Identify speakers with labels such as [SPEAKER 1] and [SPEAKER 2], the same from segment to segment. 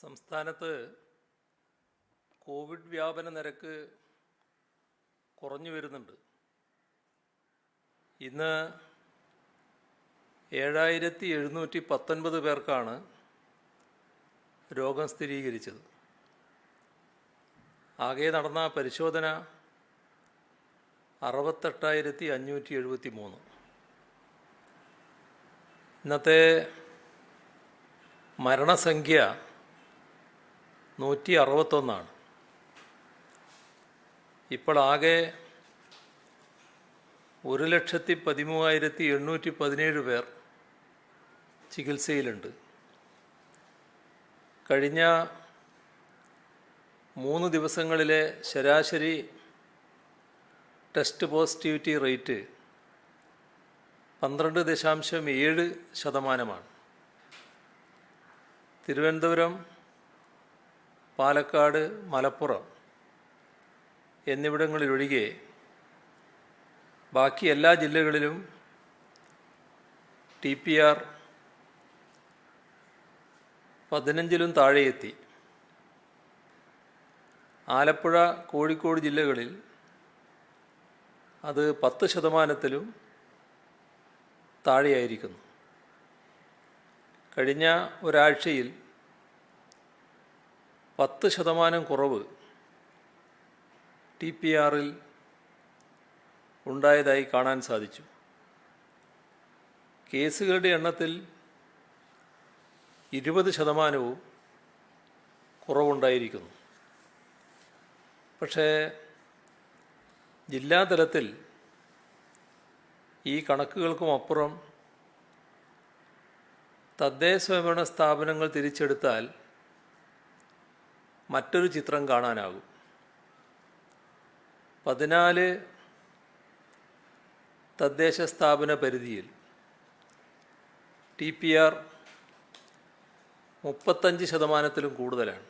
[SPEAKER 1] സംസ്ഥാനത്ത് കോവിഡ് വ്യാപന നിരക്ക് കുറഞ്ഞു വരുന്നുണ്ട്. ഇന്ന് 7719 പേർക്കാണ് രോഗം സ്ഥിരീകരിച്ചത്. ആകെ നടന്ന പരിശോധന 68,573. ഇന്നത്തെ മരണസംഖ്യ 161. ഇപ്പോൾ ആകെ 1,13,817 പേർ ചികിത്സയിലുണ്ട്. കഴിഞ്ഞ 3 ദിവസങ്ങളിലെ ശരാശരി test positivity rate 12.7%. Thiruvananthapuram, Palakkad, Malappuram എന്നിവിടങ്ങളിലൊഴികെ ബാക്കി എല്ലാ ജില്ലകളിലും TPR 15-ലും താഴെയെത്തി. ആലപ്പുഴ, കോഴിക്കോട് ജില്ലകളിൽ അത് 10%-ലും താഴെയായിരിക്കുന്നു. കഴിഞ്ഞ ഒരാഴ്ചയിൽ 10% കുറവ് TPR-ൽ ഉണ്ടായതായി കാണാൻ സാധിച്ചു. കേസുകളുടെ എണ്ണത്തിൽ 20%-വും കുറവുണ്ടായിരിക്കുന്നു. പക്ഷേ ജില്ലാതലത്തിൽ ഈ കണക്കുകൾക്കുമപ്പുറം തദ്ദേശ സ്വയംഭരണ സ്ഥാപനങ്ങൾ തിരിച്ചെടുത്താൽ മറ്റൊരു ചിത്രം കാണാനാകും. 14 തദ്ദേശ സ്ഥാപന പരിധിയിൽ TPR 35%-ലും കൂടുതലാണ്.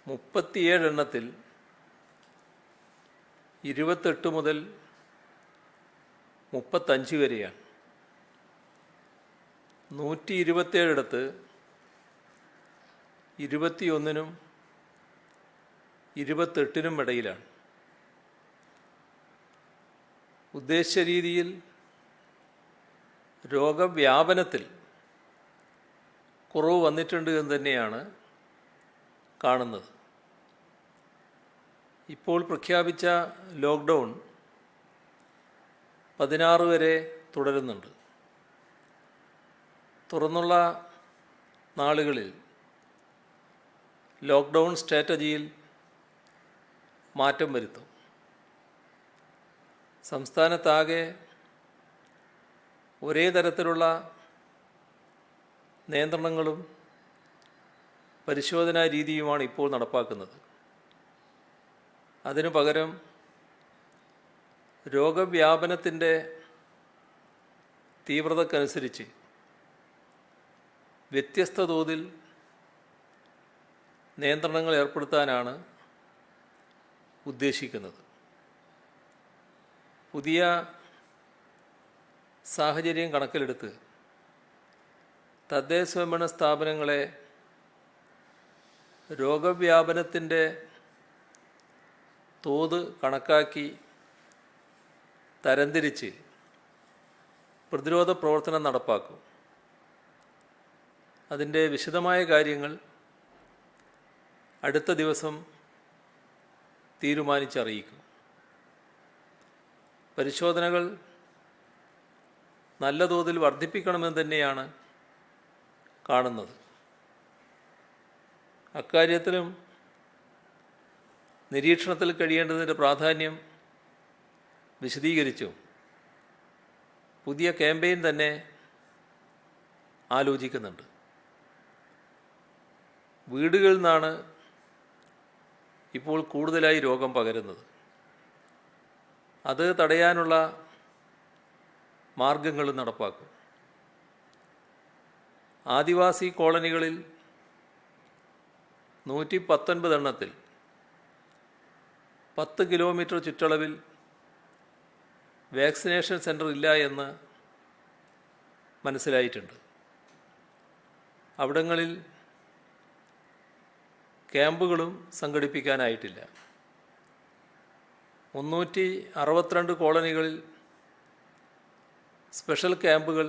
[SPEAKER 1] 37 എണ്ണത്തിൽ 28 മുതൽ 35 വരെയാണ്. 127 21-നും 28-നും ഇടയിലാണ്. ഉദ്ദേശിച്ച രീതിയിൽ രോഗവ്യാപനത്തിൽ കുറവ് വന്നിട്ടുണ്ട് എന്ന് തന്നെയാണ് കാണുന്നത്. ഇപ്പോൾ പ്രഖ്യാപിച്ച ലോക്ക്ഡൗൺ 16 വരെ തുടരുന്നുണ്ട്. തുറന്നുള്ള നാളുകളിൽ ലോക്ക്ഡൗൺ സ്ട്രാറ്റജിയിൽ മാറ്റം വരുത്തും. സംസ്ഥാനത്താകെ ഒരേ തരത്തിലുള്ള നിയന്ത്രണങ്ങളും പരിശോധനാ രീതിയുമാണ് ഇപ്പോൾ നടപ്പാക്കുന്നത്. അതിനു പകരം രോഗവ്യാപനത്തിൻ്റെ തീവ്രതക്കനുസരിച്ച് വ്യത്യസ്ത തോതിൽ നിയന്ത്രണങ്ങൾ ഏർപ്പെടുത്താനാണ് ഉദ്ദേശിക്കുന്നത്. പുതിയ സാഹചര്യം കണക്കിലെടുത്ത് തദ്ദേശ സ്വയംഭരണ സ്ഥാപനങ്ങളെ രോഗവ്യാപനത്തിൻ്റെ തോത് കണക്കാക്കി തരംതിരിച്ച് പ്രതിരോധ പ്രവർത്തനം നടപ്പാക്കും. അതിൻ്റെ വിശദമായ കാര്യങ്ങൾ അടുത്ത ദിവസം തീരുമാനിച്ചറിയിക്കും. പരിശോധനകൾ നല്ല തോതിൽ വർദ്ധിപ്പിക്കണമെന്ന് തന്നെയാണ് കാണുന്നത്. അക്കാര്യത്തിലും നിരീക്ഷണത്തിൽ കഴിയേണ്ടതിൻ്റെ പ്രാധാന്യം വിശദീകരിച്ചു. പുതിയ ക്യാമ്പയിൻ തന്നെ ആലോചിക്കുന്നുണ്ട്. വീടുകളിൽ നിന്നാണ് ഇപ്പോൾ കൂടുതലായി രോഗം പകരുന്നത്. അത് തടയാനുള്ള മാർഗങ്ങൾ നടപ്പാക്കും. ആദിവാസി കോളനികളിൽ 119 എണ്ണത്തിൽ 10 കിലോമീറ്റർ ചുറ്റളവിൽ വാക്സിനേഷൻ സെൻ്റർ ഇല്ല എന്ന് മനസ്സിലായിട്ടുണ്ട്. അവിടങ്ങളിൽ ക്യാമ്പുകളും സംഘടിപ്പിക്കാനായിട്ടില്ല. 362 കോളനികളിൽ സ്പെഷ്യൽ ക്യാമ്പുകൾ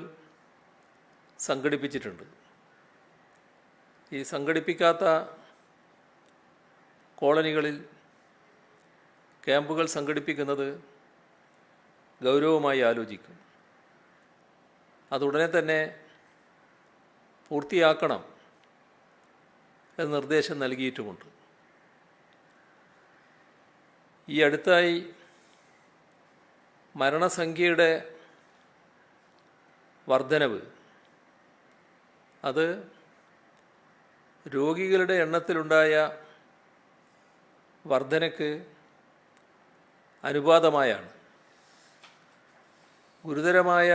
[SPEAKER 1] സംഘടിപ്പിച്ചിട്ടുണ്ട്. ഈ സംഘടിപ്പിക്കാത്ത കോളനികളിൽ ക്യാമ്പുകൾ സംഘടിപ്പിക്കുന്നത് ഗൗരവമായി ആലോചിക്കും. അതുടനെ തന്നെ പൂർത്തിയാക്കണം എന്ന നിർദ്ദേശം നൽകിയിട്ടുമുണ്ട്. ഈ അടുത്തായി മരണസംഖ്യയുടെ വർധനവ് അത് രോഗികളുടെ എണ്ണത്തിലുണ്ടായ വർധനയ്ക്ക് അനുപാതമായാണ്. ഗുരുതരമായ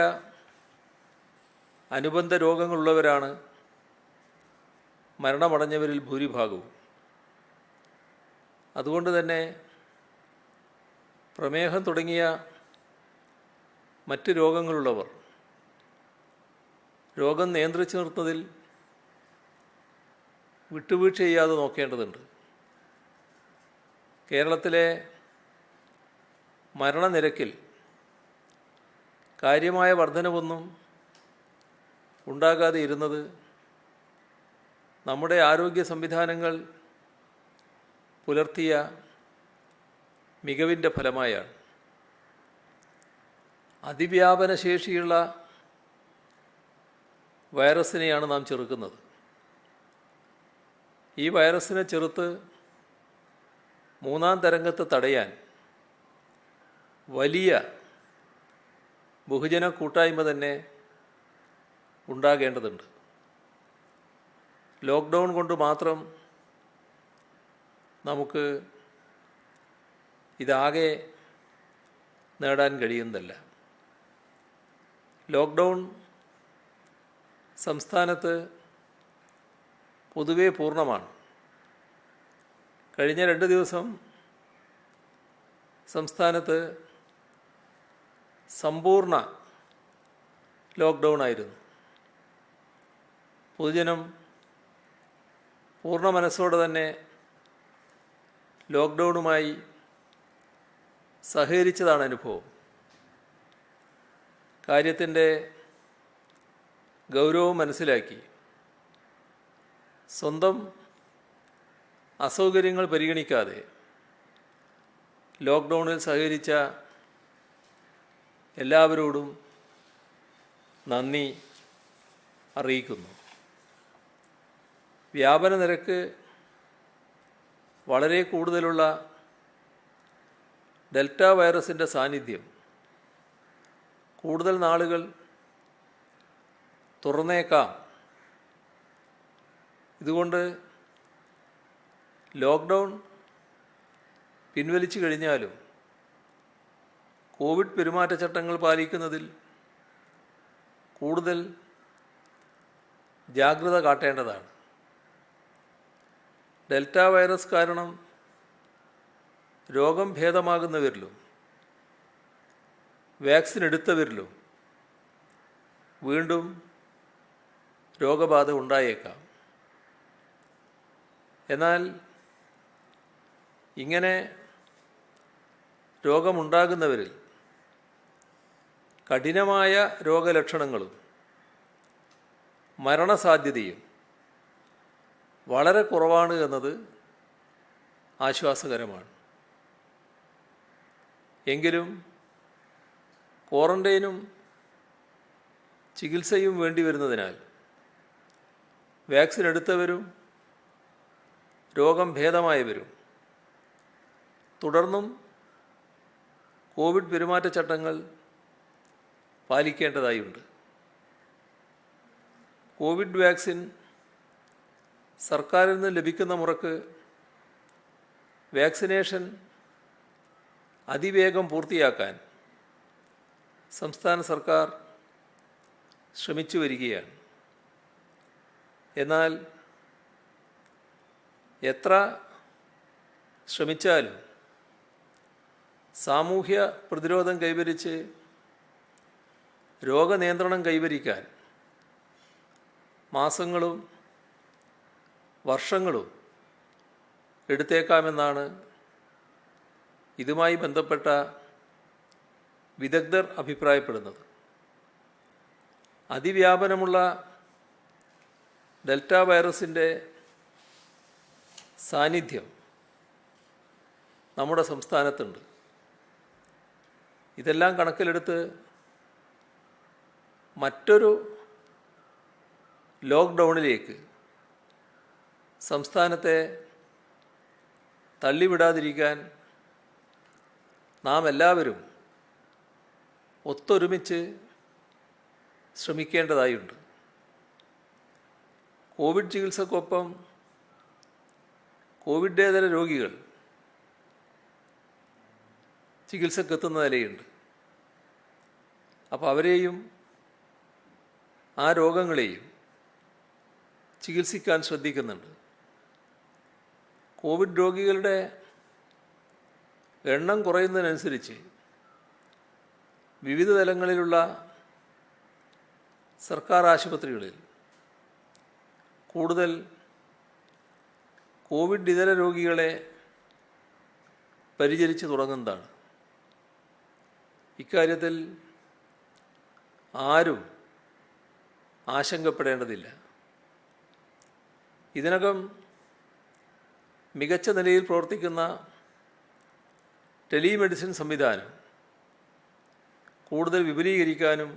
[SPEAKER 1] അനുബന്ധ രോഗങ്ങളുള്ളവരാണ് മരണമടഞ്ഞവരിൽ ഭൂരിഭാഗവും. അതുകൊണ്ട് തന്നെ പ്രമേഹം തുടങ്ങിയ മറ്റ് രോഗങ്ങളുള്ളവർ രോഗം നിയന്ത്രിച്ചു നിർത്തുന്നതിൽ വിട്ടുവീഴ്ച ചെയ്യാതെ നോക്കേണ്ടതുണ്ട്. കേരളത്തിലെ മരണനിരക്കിൽ കാര്യമായ വർധനവൊന്നും ഉണ്ടാകാതെ ഇരുന്നത് നമ്മുടെ ആരോഗ്യ സംവിധാനങ്ങൾ പുലർത്തിയ മികവിൻ്റെ ഫലമായാണ്. അതിവ്യാപന ശേഷിയുള്ള വൈറസിനെയാണ് നാം ചെറുക്കുന്നത്. ഈ വൈറസിനെ ചെറുത്ത് മൂന്നാം തരംഗത്തെ തടയാൻ വലിയ ബഹുജന കൂട്ടായ്മ തന്നെ ഉണ്ടാകേണ്ടതുണ്ട്. ലോക്ക്ഡൗൺ കൊണ്ട് മാത്രം നമുക്ക് ഇതാകെ നേടാൻ കഴിയുന്നതല്ല. ലോക്ക്ഡൗൺ സംസ്ഥാനത്ത് പൊതുവെ പൂർണ്ണമാണ്. കഴിഞ്ഞ 2 ദിവസം സംസ്ഥാനത്ത് സമ്പൂർണ്ണ ലോക്ക്ഡൗൺ ആയിരുന്നു. പൊതുജനം പൂർണ്ണ മനസ്സോടെ തന്നെ ലോക്ക്ഡൗണുമായി സഹകരിച്ചതാണ് അനുഭവം. കാര്യത്തിൻ്റെ ഗൗരവം മനസ്സിലാക്കി സ്വന്തം അസൗകര്യങ്ങൾ പരിഗണിക്കാതെ ലോക്ക്ഡൗണിൽ സഹകരിച്ച എല്ലാവരോടും നന്ദി അറിയിക്കുന്നു. വ്യാപന നിരക്ക് വളരെ കൂടുതലുള്ള ഡെൽറ്റ വൈറസിൻ്റെ സാന്നിധ്യം കൂടുതൽ നാളുകൾ തുറന്നേക്കാം. ഇതുകൊണ്ട് ലോക്ക്ഡൗൺ പിൻവലിച്ചു കഴിഞ്ഞാലും കോവിഡ് പെരുമാറ്റച്ചട്ടങ്ങൾ പാലിക്കുന്നതിൽ കൂടുതൽ ജാഗ്രത കാട്ടേണ്ടതാണ്. ഡെൽറ്റ വൈറസ് കാരണം രോഗം ഭേദമാകുന്നവരിലും വാക്സിൻ എടുത്തവരിലും വീണ്ടും രോഗബാധ ഉണ്ടായേക്കാം. എന്നാൽ ഇങ്ങനെ രോഗമുണ്ടാകുന്നവരിൽ കഠിനമായ രോഗലക്ഷണങ്ങളും മരണസാധ്യതയും വളരെ കുറവാണ് എന്നത് ആശ്വാസകരമാണ്. എങ്കിലും ക്വാറന്റൈനും ചികിത്സയും വേണ്ടി വരുന്നതിനാൽ വാക്സിൻ എടുത്തവരും രോഗം ഭേദമായവരും തുടർന്നും കോവിഡ് പെരുമാറ്റച്ചട്ടങ്ങൾ പാലിക്കേണ്ടതായുണ്ട്. കോവിഡ് വാക്സിൻ സർക്കാരിൽ നിന്ന് ലഭിക്കുന്ന മുറക്ക് വാക്സിനേഷൻ അതിവേഗം പൂർത്തിയാക്കാൻ സംസ്ഥാന സർക്കാർ ശ്രമിച്ചു വരികയാണ്. എന്നാൽ എത്ര ശ്രമിച്ചാലും സാമൂഹ്യ പ്രതിരോധം കൈവരിച്ച് രോഗനിയന്ത്രണം കൈവരിക്കാൻ മാസങ്ങളും വർഷങ്ങളും എടുത്തേക്കാമെന്നാണ് ഇതുമായി ബന്ധപ്പെട്ട വിദഗ്ധർ അഭിപ്രായപ്പെടുന്നത്. അതിവ്യാപനമുള്ള ഡെൽറ്റ വൈറസിൻ്റെ സാന്നിധ്യം നമ്മുടെ സംസ്ഥാനത്തുണ്ട്. ഇതെല്ലാം കണക്കിലെടുത്ത് മറ്റൊരു ലോക്ക്ഡൗണിലേക്ക് സംസ്ഥാനത്തെ തള്ളിവിടാതിരിക്കാൻ നാം എല്ലാവരും ഒത്തൊരുമിച്ച് ശ്രമിക്കേണ്ടതായുണ്ട്. കോവിഡ് ചികിത്സക്കൊപ്പം കോവിഡേതര രോഗികൾ ചികിത്സക്കെത്തുന്ന നിലയുണ്ട്. അപ്പോൾ അവരെയും ആ രോഗങ്ങളെയും ചികിത്സിക്കാൻ ശ്രദ്ധിക്കുന്നുണ്ട്. കോവിഡ് രോഗികളുടെ എണ്ണം കുറയുന്നതിനനുസരിച്ച് വിവിധ തലങ്ങളിലുള്ള സർക്കാർ ആശുപത്രികളിൽ കൂടുതൽ കോവിഡ് ഇതര രോഗികളെ പരിചരിച്ച് തുടങ്ങുന്നതാണ്. ഇക്കാര്യത്തിൽ ആരും ആശങ്കപ്പെടേണ്ടതില്ല. ഇതിനകം മികച്ച നിലയിൽ പ്രവർത്തിക്കുന്ന ടെലിമെഡിസിൻ സംവിധാനം കൂടുതൽ വിപുലീകരിക്കാനും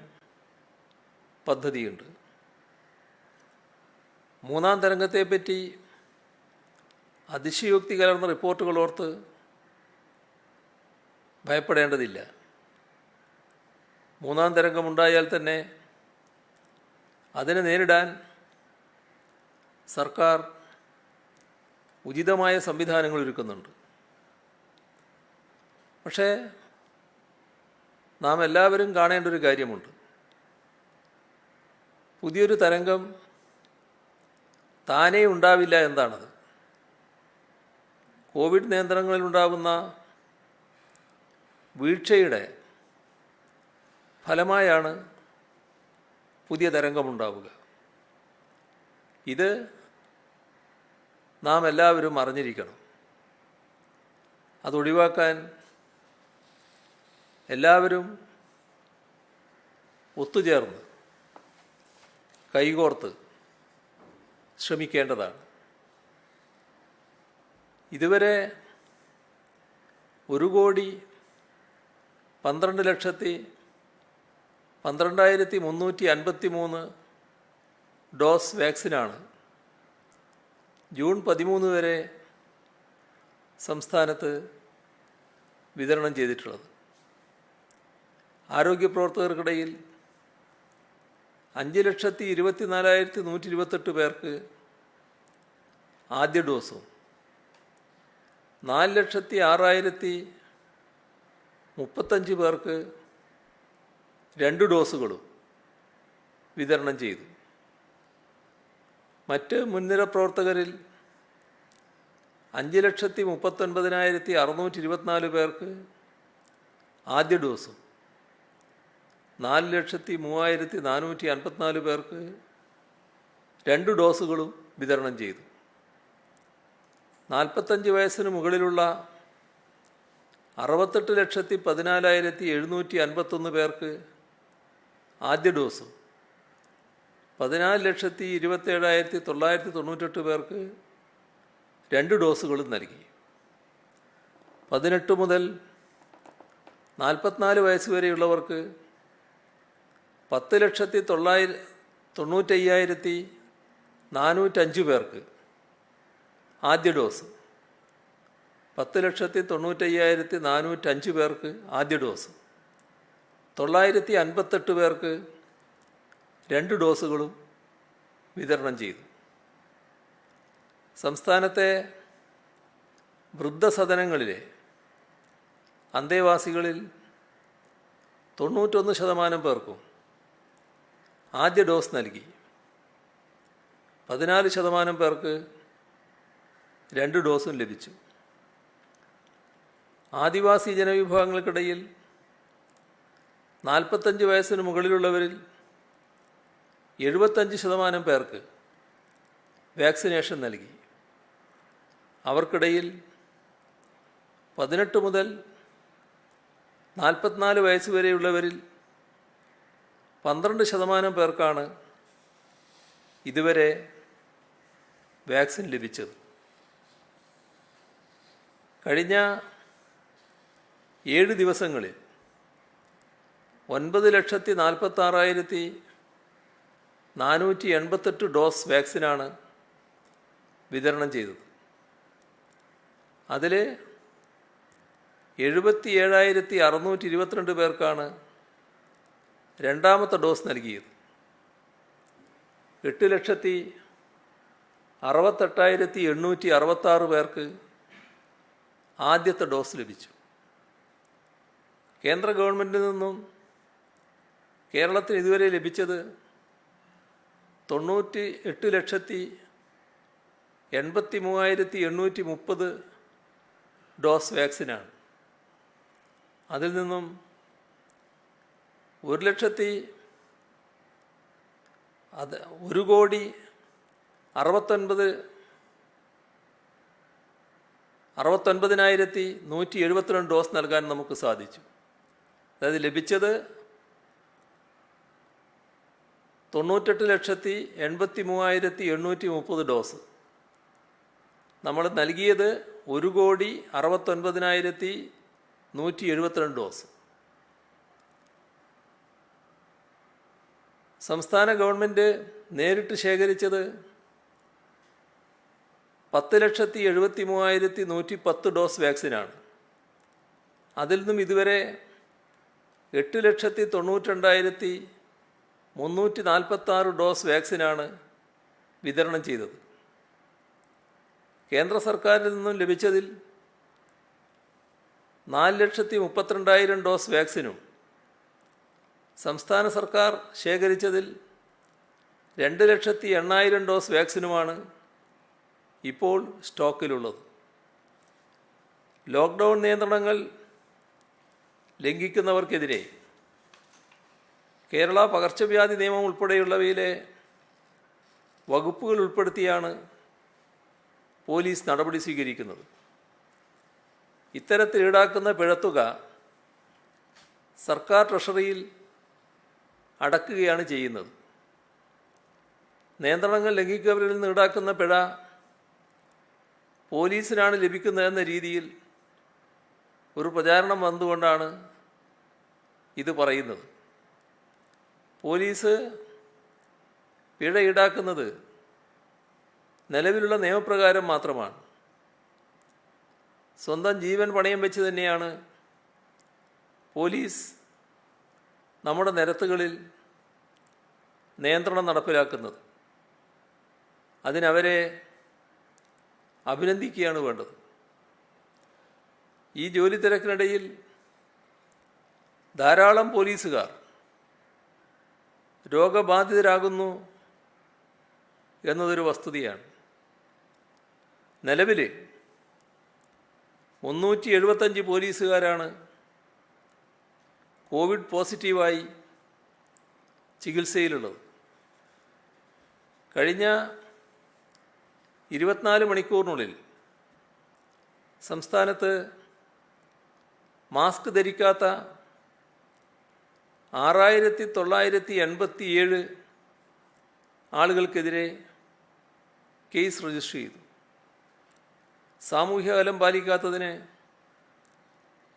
[SPEAKER 1] പദ്ധതിയുണ്ട്. മൂന്നാം തരംഗത്തെപ്പറ്റി അതിശയോക്തി കലർന്ന റിപ്പോർട്ടുകൾ ഓർത്ത് ഭയപ്പെടേണ്ടതില്ല. മൂന്നാം തരംഗമുണ്ടായാൽ തന്നെ അതിനെ നേരിടാൻ സർക്കാർ ഉചിതമായ സംവിധാനങ്ങൾ ഒരുക്കുന്നുണ്ട്. പക്ഷേ നാം എല്ലാവരും കാണേണ്ട ഒരു കാര്യമുണ്ട്. പുതിയൊരു തരംഗം താനേ ഉണ്ടാവില്ല എന്താണത്. കോവിഡ് നിയന്ത്രണങ്ങളിലുണ്ടാകുന്ന വീഴ്ചയുടെ ഫലമായാണ് പുതിയ തരംഗമുണ്ടാവുക. ഇത് നാം എല്ലാവരും അറിഞ്ഞിരിക്കണം. അതൊഴിവാക്കാൻ എല്ലാവരും ഒത്തുചേർന്ന് കൈകോർത്ത് ശ്രമിക്കേണ്ടതാണ്. ഇതുവരെ 1,12,12,353 ഡോസ് വാക്സിനാണ് ജൂൺ 13 വരെ സംസ്ഥാനത്ത് വിതരണം ചെയ്തിട്ടുള്ളത്. ആരോഗ്യപ്രവർത്തകർക്കിടയിൽ 5,24,128 പേർക്ക് ആദ്യ ഡോസും 4,06,035 പേർക്ക് 2 ഡോസുകളും വിതരണം ചെയ്തു. മറ്റ് മുൻനിര പ്രവർത്തകരിൽ 5,39,624 പേർക്ക് ആദ്യ ഡോസും 4,03,454 പേർക്ക് 2 ഡോസുകളും വിതരണം ചെയ്തു. 45 വയസ്സിന് മുകളിലുള്ള 68,14,751 പേർക്ക് ആദ്യ ഡോസും 14,27,998 പേർക്ക് 2 ഡോസുകളും നൽകി. 18 മുതൽ 44 വയസ്സ് വരെയുള്ളവർക്ക് 10,95,405 പേർക്ക് ആദ്യ ഡോസ്, 10,95,405 പേർക്ക് ആദ്യ ഡോസ്, 958 പേർക്ക് 2 ഡോസുകളും വിതരണം ചെയ്തു. സംസ്ഥാനത്തെ വൃദ്ധസദനങ്ങളിലെ അന്തേവാസികളിൽ 91% പേർക്കും ആദ്യ ഡോസ് നൽകി. 14% പേർക്ക് 2 ഡോസും ലഭിച്ചു. ആദിവാസി ജനവിഭാഗങ്ങൾക്കിടയിൽ 45 വയസ്സിന് മുകളിലുള്ളവരിൽ 75% പേർക്ക് വാക്സിനേഷൻ നൽകി. അവർക്കിടയിൽ 18 മുതൽ 44 വയസ്സ് വരെയുള്ളവരിൽ 12% പേർക്കാണ് ഇതുവരെ വാക്സിൻ ലഭിച്ചത്. കഴിഞ്ഞ 7 ദിവസങ്ങളിൽ 9,46,488 ഡോസ് വാക്സിനാണ് വിതരണം ചെയ്തത്. അതിൽ 77,622 പേർക്കാണ് രണ്ടാമത്തെ ഡോസ് നൽകിയത്. 8,68,866 പേർക്ക് ആദ്യത്തെ ഡോസ് ലഭിച്ചു. കേന്ദ്ര ഗവൺമെൻറ്റിൽ നിന്നും കേരളത്തിന് ഇതുവരെ ലഭിച്ചത് 98,83,830 ഡോസ് വാക്സിനാണ്. അതിൽ നിന്നും 1,69,172 ഡോസ് നൽകാൻ നമുക്ക് സാധിച്ചു. അതായത് ലഭിച്ചത് 98,83,830 ഡോസ്. നമ്മൾ നൽകിയത് 1,69,172 ഡോസ്. സംസ്ഥാന ഗവൺമെൻറ് നേരിട്ട് ശേഖരിച്ചത് 10,73,110 ഡോസ് വാക്സിനാണ്. അതിൽ നിന്നും ഇതുവരെ 8,92,346 ഡോസ് വാക്സിനാണ് വിതരണം ചെയ്തത്. കേന്ദ്ര സർക്കാരിൽ നിന്നും ലഭിച്ചതിൽ 4,32,000 ഡോസ് വാക്സിനും സംസ്ഥാന സർക്കാർ ശേഖരിച്ചതിൽ 2,08,000 ഡോസ് വാക്സിനുമാണ് ഇപ്പോൾ സ്റ്റോക്കിലുള്ളത്. ലോക്ക്ഡൗൺ നിയന്ത്രണങ്ങൾ ലംഘിക്കുന്നവർക്കെതിരെ കേരള പകർച്ചവ്യാധി നിയമം ഉൾപ്പെടെയുള്ളവയിലെ വകുപ്പുകൾ ഉൾപ്പെടുത്തിയാണ് പോലീസ് നടപടി സ്വീകരിക്കുന്നത്. ഇത്തരത്തിൽ ഈടാക്കുന്ന പിഴത്തുക സർക്കാർ ട്രഷറിയിൽ അടക്കുകയാണ് ചെയ്യുന്നത്. നിയന്ത്രണങ്ങൾ ലംഘിക്കുന്നവരിൽ നിന്ന് ഈടാക്കുന്ന പിഴ പോലീസിനാണ് ലഭിക്കുന്നതെന്ന രീതിയിൽ ഒരു പ്രചാരണം വന്നുകൊണ്ടാണ് ഇത് പറയുന്നത്. പോലീസ് പിഴ ഈടാക്കുന്നത് നിലവിലുള്ള നിയമപ്രകാരം മാത്രമാണ്. സ്വന്തം ജീവൻ പണയം വെച്ച് തന്നെയാണ് പോലീസ് നമ്മുടെ നിരത്തുകളിൽ നിയന്ത്രണം നടപ്പിലാക്കുന്നത്. അതിനവരെ അഭിനന്ദിക്കുകയാണ് വേണ്ടത്. ഈ ജോലി തിരക്കിനിടയിൽ ധാരാളം പോലീസുകാർ രോഗബാധിതരാകുന്നു എന്നതൊരു വസ്തുതയാണ്. നിലവിൽ 375 പോലീസുകാരാണ് കോവിഡ് പോസിറ്റീവായി ചികിത്സയിലുള്ളത്. കഴിഞ്ഞ 24 മണിക്കൂറിനുള്ളിൽ സംസ്ഥാനത്ത് മാസ്ക് ധരിക്കാത്ത 6,987 ആളുകൾക്കെതിരെ കേസ് രജിസ്റ്റർ ചെയ്തു. സാമൂഹ്യ അകലം പാലിക്കാത്തതിന്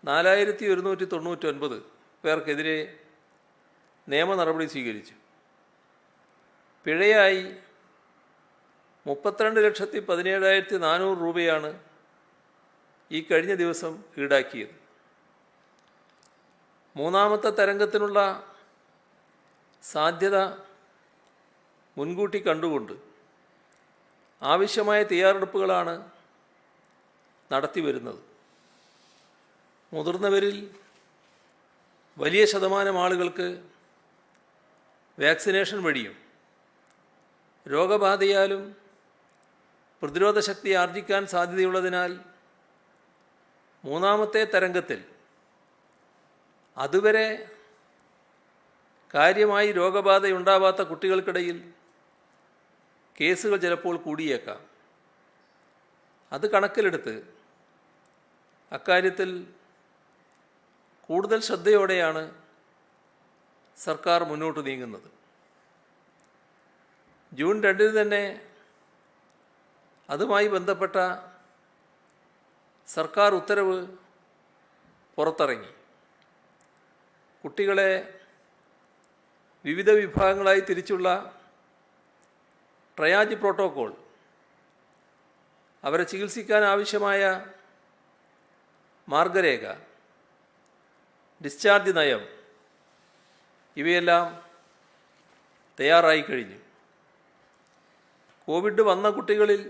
[SPEAKER 1] 4,199 പേർക്കെതിരെ നിയമ നടപടി സ്വീകരിച്ചു. പിഴയായി 32,17,400 രൂപയാണ് ഈ കഴിഞ്ഞ ദിവസം ഈടാക്കിയത്. മൂന്നാമത്തെ തരംഗത്തിനുള്ള സാധ്യത മുൻകൂട്ടി കണ്ടുകൊണ്ട് ആവശ്യമായ തയ്യാറെടുപ്പുകളാണ് നടത്തി വരുന്നത്. മുതിർന്നവരിൽ വലിയ ശതമാനം ആളുകൾക്ക് വാക്സിനേഷൻ വഴിയും രോഗബാധയാലും പ്രതിരോധ ശക്തി ആർജിക്കാൻ സാധ്യതയുള്ളതിനാൽ മൂന്നാമത്തെ തരംഗത്തിൽ അതുവരെ കാര്യമായി രോഗബാധയുണ്ടാവാത്ത കുട്ടികൾക്കിടയിൽ കേസുകൾ ചിലപ്പോൾ കൂടിയേക്കാം. അത് കണക്കിലെടുത്ത് അക്കാര്യത്തിൽ കൂടുതൽ ശ്രദ്ധയോടെയാണ് സർക്കാർ മുന്നോട്ട് നീങ്ങുന്നത്. ജൂൺ 2 തന്നെ അതുമായി ബന്ധപ്പെട്ട സർക്കാർ ഉത്തരവ് പുറത്തിറങ്ങി. കുട്ടികളെ വിവിധ വിഭാഗങ്ങളായി തിരിച്ചുള്ള ട്രയാജ് പ്രോട്ടോക്കോൾ, അവരെ ചികിത്സിക്കാൻ ആവശ്യമായ മാർഗരേഖ, ഡിസ്ചാർജ് നയം ഇവയെല്ലാം തയ്യാറായി കഴിഞ്ഞു. കോവിഡ് വന്ന കുട്ടികളിൽ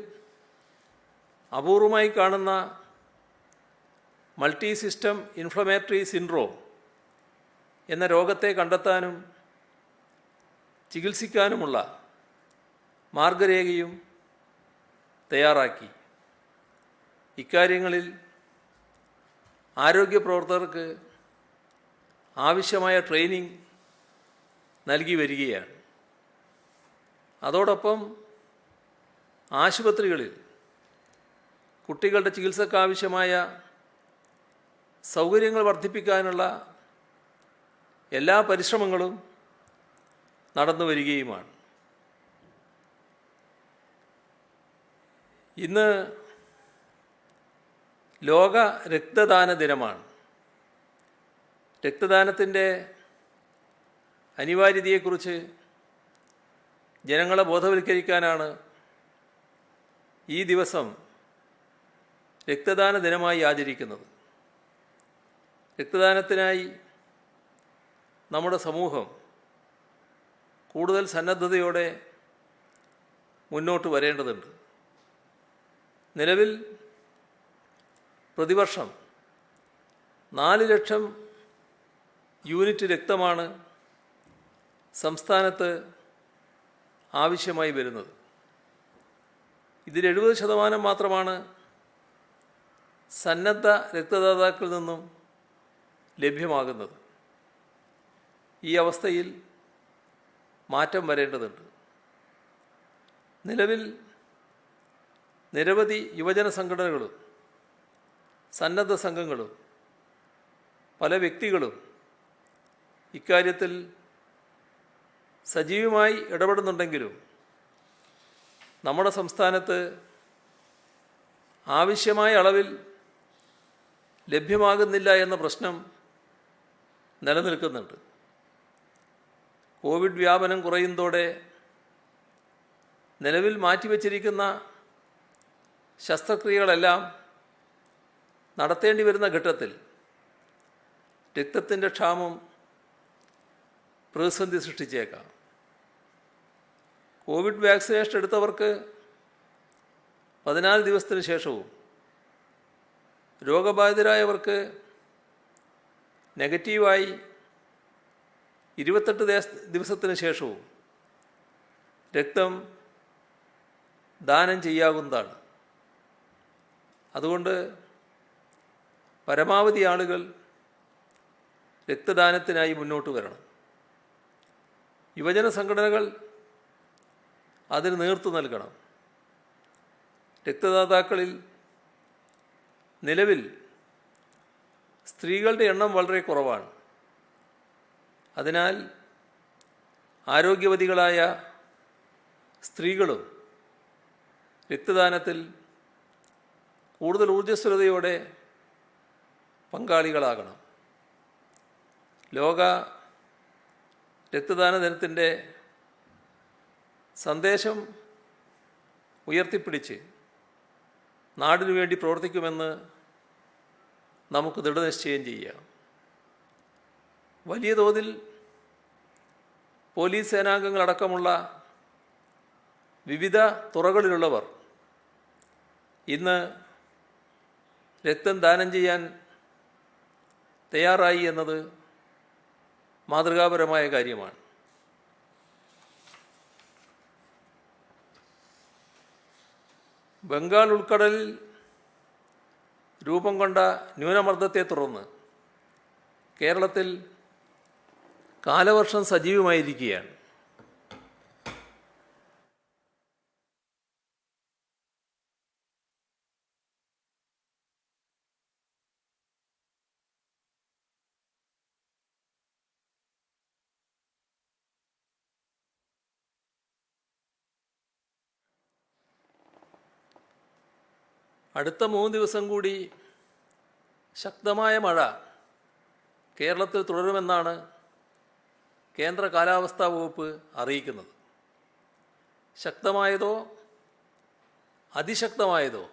[SPEAKER 1] അപൂർവമായി കാണുന്ന മൾട്ടി സിസ്റ്റം ഇൻഫ്ലമേറ്ററി സിൻഡ്രോം എന്ന രോഗത്തെ കണ്ടെത്താനും ചികിത്സിക്കാനുമുള്ള മാർഗരേഖയും തയ്യാറാക്കി. ഇക്കാര്യങ്ങളിൽ ആരോഗ്യ പ്രവർത്തകർക്ക് ആവശ്യമായ ട്രെയിനിങ് നൽകി വരികയാണ്. അതോടൊപ്പം ആശുപത്രികളിൽ കുട്ടികളുടെ ചികിത്സക്കാവശ്യമായ സൗകര്യങ്ങൾ വർദ്ധിപ്പിക്കാനുള്ള എല്ലാ പരിശ്രമങ്ങളും നടന്നു വരികയുമാണ്. ഇന്ന് ലോക രക്തദാന ദിനമാണ്. രക്തദാനത്തിൻ്റെ അനിവാര്യതയെക്കുറിച്ച് ജനങ്ങളെ ബോധവൽക്കരിക്കാനാണ് ഈ ദിവസം രക്തദാന ദിനമായി ആചരിക്കുന്നത്. രക്തദാനത്തിനായി നമ്മുടെ സമൂഹം കൂടുതൽ സന്നദ്ധതയോടെ മുന്നോട്ട് വരേണ്ടതുണ്ട്. നിലവിൽ പ്രതിവർഷം 4 ലക്ഷം യൂണിറ്റ് രക്തമാണ് സംസ്ഥാനത്ത് ആവശ്യമായി വരുന്നത്. ഇതിൽ 70% മാത്രമാണ് സന്നദ്ധ രക്തദാതാക്കളിൽ നിന്നും ലഭ്യമാകുന്നത്. ഈ അവസ്ഥയിൽ മാറ്റം വരേണ്ടതുണ്ട്. നിലവിൽ നിരവധി യുവജന സംഘടനകളും സന്നദ്ധ സംഘങ്ങളും പല വ്യക്തികളും ഇക്കാര്യത്തിൽ സജീവമായി ഇടപെടുന്നുണ്ടെങ്കിലും നമ്മുടെ സംസ്ഥാനത്ത് ആവശ്യമായ അളവിൽ ലഭ്യമാകുന്നില്ല എന്ന പ്രശ്നം നിലനിൽക്കുന്നുണ്ട്. കോവിഡ് വ്യാപനം കുറയുന്നതോടെ നിലവിൽ മാറ്റിവെച്ചിരിക്കുന്ന ശസ്ത്രക്രിയകളെല്ലാം നടത്തേണ്ടി വരുന്ന ഘട്ടത്തിൽ രക്തത്തിൻ്റെ ക്ഷാമം പ്രതിസന്ധി സൃഷ്ടിച്ചേക്കാം. കോവിഡ് വാക്സിനേഷൻ എടുത്തവർക്ക് 14 ദിവസത്തിന് ശേഷവും രോഗബാധിതരായവർക്ക് നെഗറ്റീവായി 28 ദിവസത്തിന് ശേഷവും രക്തം ദാനം ചെയ്യാവുന്നതാണ്. അതുകൊണ്ട് പരമാവധി ആളുകൾ രക്തദാനത്തിനായി മുന്നോട്ട് വരണം. യുവജന സംഘടനകൾ അതിന് നേതൃത്വം നൽകണം. രക്തദാതാക്കളിൽ നിലവിൽ സ്ത്രീകളുടെ എണ്ണം വളരെ കുറവാണ്. അതിനാൽ ആരോഗ്യവതികളായ സ്ത്രീകളും രക്തദാനത്തിൽ കൂടുതൽ ഊർജ്ജസ്വലതയോടെ പങ്കാളികളാകണം. ലോക രക്തദാന ദിനത്തിൻ്റെ സന്ദേശം ഉയർത്തിപ്പിടിച്ച് നാടിനു വേണ്ടി പ്രവർത്തിക്കുമെന്ന് നമുക്ക് ദൃഢനിശ്ചയം ചെയ്യാം. വലിയ തോതിൽ പോലീസ് സേനാംഗങ്ങളടക്കമുള്ള വിവിധ തുറകളിലുള്ളവർ ഇന്ന് രക്തം ദാനം ചെയ്യാൻ തയ്യാറായി എന്നത് മാതൃകാപരമായ കാര്യമാണ്. ബംഗാൾ ഉൾക്കടലിൽ രൂപം കൊണ്ട ന്യൂനമർദ്ദത്തെ തുടർന്ന് കേരളത്തിൽ കാലവർഷം സജീവമായിരിക്കുകയാണ്. അടുത്ത 3 ദിവസം കൂടി ശക്തമായ മഴ കേരളത്തിൽ തുടരുമെന്നാണ് കേന്ദ്ര കാലാവസ്ഥാ വകുപ്പ് അറിയിക്കുന്നത്. ശക്തമായതോ അതിശക്തമായതോ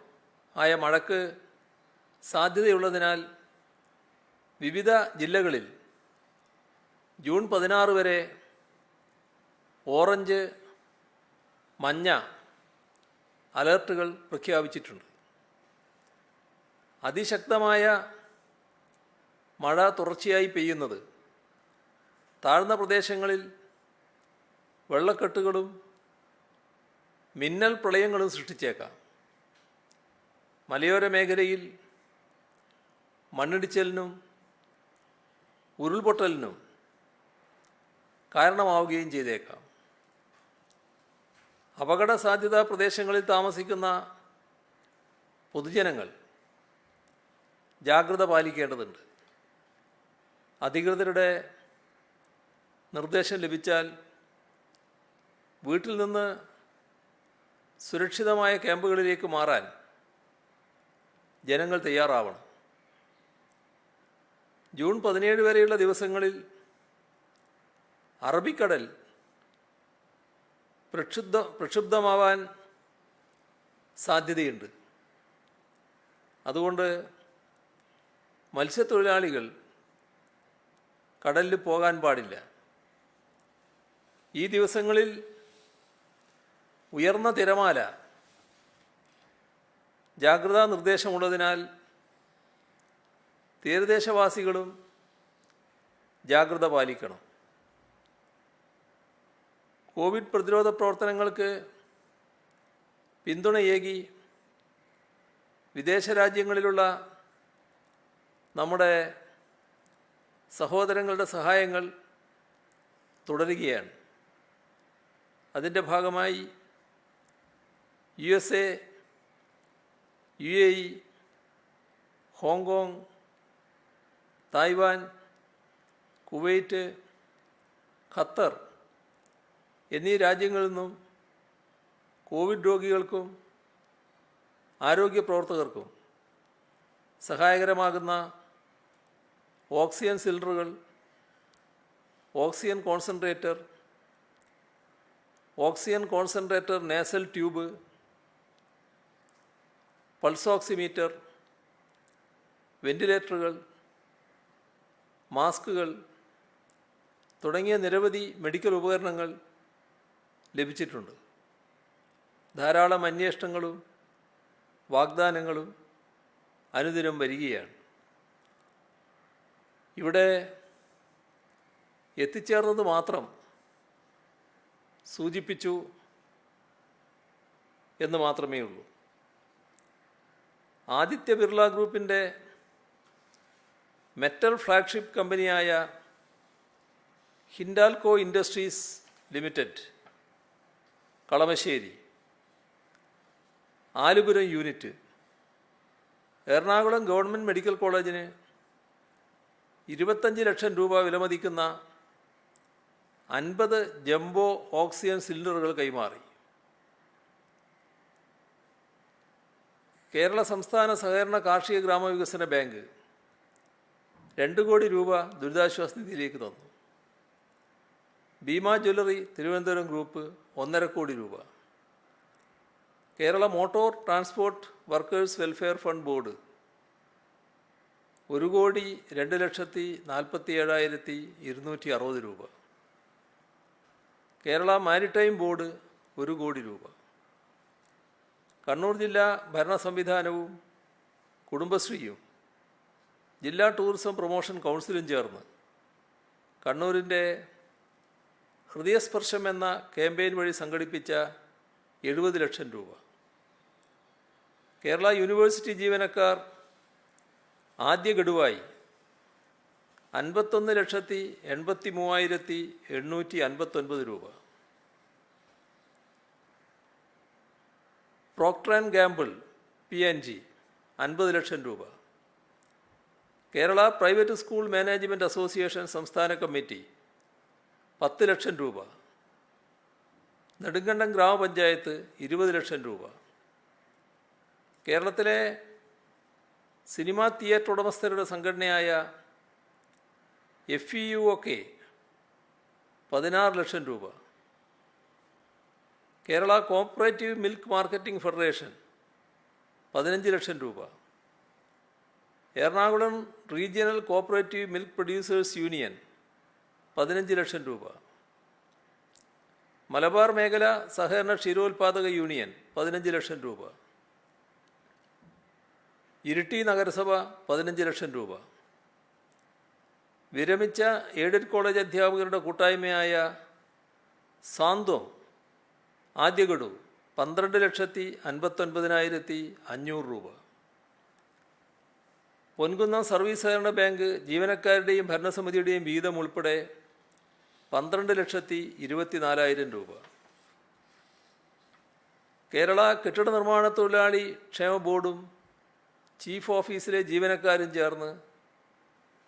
[SPEAKER 1] ആയ മഴയ്ക്ക് സാധ്യതയുള്ളതിനാൽ വിവിധ ജില്ലകളിൽ ജൂൺ 16 വരെ ഓറഞ്ച്, മഞ്ഞ അലർട്ടുകൾ പ്രഖ്യാപിച്ചിട്ടുണ്ട്. അതിശക്തമായ മഴ തുടർച്ചയായി പെയ്യുന്നത് താഴ്ന്ന പ്രദേശങ്ങളിൽ വെള്ളക്കെട്ടുകളും മിന്നൽ പ്രളയങ്ങളും സൃഷ്ടിച്ചേക്കാം. മലയോര മേഖലയിൽ മണ്ണിടിച്ചിലിനും ഉരുൾപൊട്ടലിനും കാരണമാവുകയും ചെയ്തേക്കാം. അപകട സാധ്യതാ പ്രദേശങ്ങളിൽ താമസിക്കുന്ന പൊതുജനങ്ങൾ ജാഗ്രത പാലിക്കേണ്ടതുണ്ട്. അധികൃതരുടെ നിർദ്ദേശം ലഭിച്ചാൽ വീട്ടിൽ നിന്ന് സുരക്ഷിതമായ ക്യാമ്പുകളിലേക്ക് മാറാൻ ജനങ്ങൾ തയ്യാറാവണം. ജൂൺ 17 വരെയുള്ള ദിവസങ്ങളിൽ അറബിക്കടൽ പ്രക്ഷുബ്ധമാവാൻ സാധ്യതയുണ്ട്. അതുകൊണ്ട് മത്സ്യത്തൊഴിലാളികൾ കടലിൽ പോകാൻ പാടില്ല. ഈ ദിവസങ്ങളിൽ ഉയർന്ന തിരമാല ജാഗ്രതാ നിർദ്ദേശമുള്ളതിനാൽ തീരദേശവാസികളും ജാഗ്രത പാലിക്കണം. കോവിഡ് പ്രതിരോധ പ്രവർത്തനങ്ങൾക്ക് പിന്തുണയേകി വിദേശ രാജ്യങ്ങളിലുള്ള നമ്മുടെ സഹോദരങ്ങളുടെ സഹായങ്ങൾ തുടരുകയാണ്. അതിൻ്റെ ഭാഗമായി USA, UAE, Hong Kong, Taiwan, Kuwait, Qatar എന്നീ രാജ്യങ്ങളിൽ നിന്നും കോവിഡ് രോഗികൾക്കും ആരോഗ്യ പ്രവർത്തകർക്കും സഹായകരമാകുന്ന ഓക്സിജൻ സിലിണ്ടറുകൾ, oxygen concentrator nasal tube, pulse oximeter, വെന്റിലേറ്ററുകൾ, മാസ്കുകൾ തുടങ്ങിയ നിരവധി മെഡിക്കൽ ഉപകരണങ്ങൾ ലഭിച്ചിട്ടുണ്ട്. ധാരാളം അന്വേഷണങ്ങളും വാഗ്ദാനങ്ങളും അനുദിനം വരികയാണ്. ഇവിടെ എത്തിച്ചേർന്നത് മാത്രം സൂചിപ്പിച്ചു എന്ന് മാത്രമേ ഉള്ളൂ. ആദിത്യ ബിർള ഗ്രൂപ്പിൻ്റെ മെറ്റൽ ഫ്ലാഗ്ഷിപ്പ് കമ്പനിയായ Hindalco Industries Limited Kalamassery, Alupuram unit, Ernakulam government medical കോളേജിന് 25 ലക്ഷം രൂപ വിലമതിക്കുന്ന 50 ജംബോ ഓക്സിജൻ സിലിണ്ടറുകൾ കൈമാറി. കേരള സംസ്ഥാന സഹകരണ കാർഷിക ഗ്രാമവികസന ബാങ്ക് 2 കോടി രൂപ ദുരിതാശ്വാസ നിധിയിലേക്ക് തന്നു. ഭീമ ജ്വല്ലറി തിരുവനന്തപുരം ഗ്രൂപ്പ് 1.5 കോടി രൂപ. Kerala motor transport workers welfare fund board 1,02,47,260 രൂപ. കേരള മാരിടൈം ബോർഡ് 1 കോടി രൂപ. കണ്ണൂർ ജില്ലാ ഭരണ സംവിധാനവും കുടുംബശ്രീയും ജില്ലാ ടൂറിസം പ്രൊമോഷൻ കൗൺസിലും ചേർന്ന് കണ്ണൂരിൻ്റെ ഹൃദയസ്പർശം എന്ന ക്യാമ്പയിൻ വഴി സംഘടിപ്പിച്ച 70 ലക്ഷം രൂപ. കേരള യൂണിവേഴ്സിറ്റി ജീവനക്കാർ ആദ്യ ഗഡുവായി 51,83,859 രൂപ. പ്രോക്ടർ ആൻഡ് ഗാംബിൾ PNG 50 ലക്ഷം രൂപ. Kerala private school management association സംസ്ഥാന കമ്മിറ്റി 10 ലക്ഷം രൂപ. നെടുങ്കണ്ടം ഗ്രാമപഞ്ചായത്ത് 20 ലക്ഷം രൂപ. കേരളത്തിലെ സിനിമാ തിയേറ്റർ ഉടമസ്ഥരുടെ സംഘടനയായ FEUOK 16 ലക്ഷം രൂപ, Kerala cooperative milk marketing federation 15 ലക്ഷം രൂപ, Ernakulam regional cooperative milk producers union 15 ലക്ഷം രൂപ, മലബാർ മേഖല സഹകരണ ക്ഷീരോത്പാദക യൂണിയൻ 15 ലക്ഷം രൂപ, ഇരിട്ടി നഗരസഭ 15 ലക്ഷം രൂപ, വിരമിച്ച എയ്ഡഡ് കോളേജ് അധ്യാപകരുടെ കൂട്ടായ്മയായ സാന്ത്വം ആദ്യ ഗഡു 12,59,500 രൂപ, പൊൻകുന്നം സർവീസ് സഹകരണ ബാങ്ക് ജീവനക്കാരുടെയും ഭരണസമിതിയുടെയും വീതം ഉൾപ്പെടെ 12,24,000 രൂപ, കേരള കെട്ടിട നിർമ്മാണ തൊഴിലാളി ക്ഷേമ ബോർഡും ചീഫ് ഓഫീസിലെ ജീവനക്കാരും ചേർന്ന്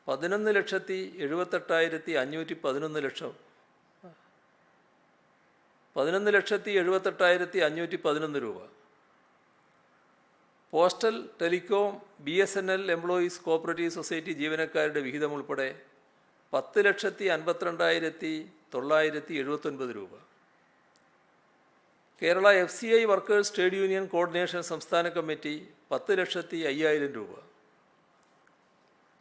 [SPEAKER 1] 11,78,511 രൂപ, postal telecom BSNL employees cooperative society ജീവനക്കാരുടെ വിഹിതം ഉൾപ്പെടെ 10,52,979 രൂപ, Kerala FCI workers trade union coordination സംസ്ഥാന കമ്മിറ്റി 10,05,000 രൂപ,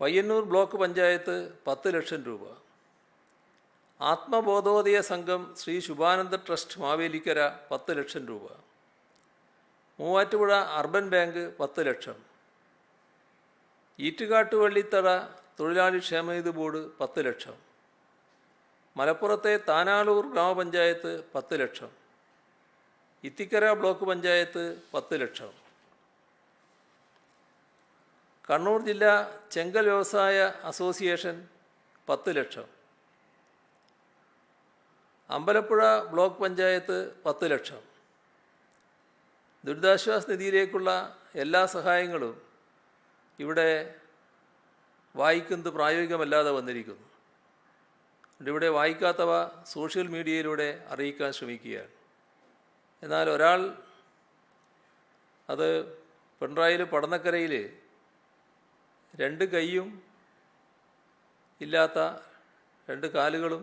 [SPEAKER 1] പയ്യന്നൂർ ബ്ലോക്ക് പഞ്ചായത്ത് 10 ലക്ഷം രൂപ, ആത്മബോധോദയ സംഘം ശ്രീ ശുഭാനന്ദ ട്രസ്റ്റ് മാവേലിക്കര 10 ലക്ഷം രൂപ, മൂവാറ്റുപുഴ അർബൻ ബാങ്ക് 10 ലക്ഷം, ഈറ്റുകാട്ടുവള്ളിത്തറ തൊഴിലാളി ക്ഷേമനിധി ബോർഡ് 10 ലക്ഷം, മലപ്പുറത്തെ താനാളൂർ ഗ്രാമപഞ്ചായത്ത് 10 ലക്ഷം, ഇത്തിക്കര ബ്ലോക്ക് പഞ്ചായത്ത് 10 ലക്ഷം, കണ്ണൂർ ജില്ലാ ചെങ്കൽ വ്യവസായ അസോസിയേഷൻ 10 ലക്ഷം, അമ്പലപ്പുഴ ബ്ലോക്ക് പഞ്ചായത്ത് 10 ലക്ഷം. ദുരിതാശ്വാസ നിധിയിലേക്കുള്ള എല്ലാ സഹായങ്ങളും ഇവിടെ വായിക്കുന്നത് പ്രായോഗികമല്ലാതെ വന്നിരിക്കുന്നു. ഇവിടെ വായിക്കാത്തവ സോഷ്യൽ മീഡിയയിലൂടെ അറിയിക്കാൻ ശ്രമിക്കുകയാണ്. എന്നാൽ ഒരാൾ അത് പിണറായിയിൽ പടന്നക്കരയിൽ 2 കൈയും ഇല്ലാത്ത 2 കാലുകളും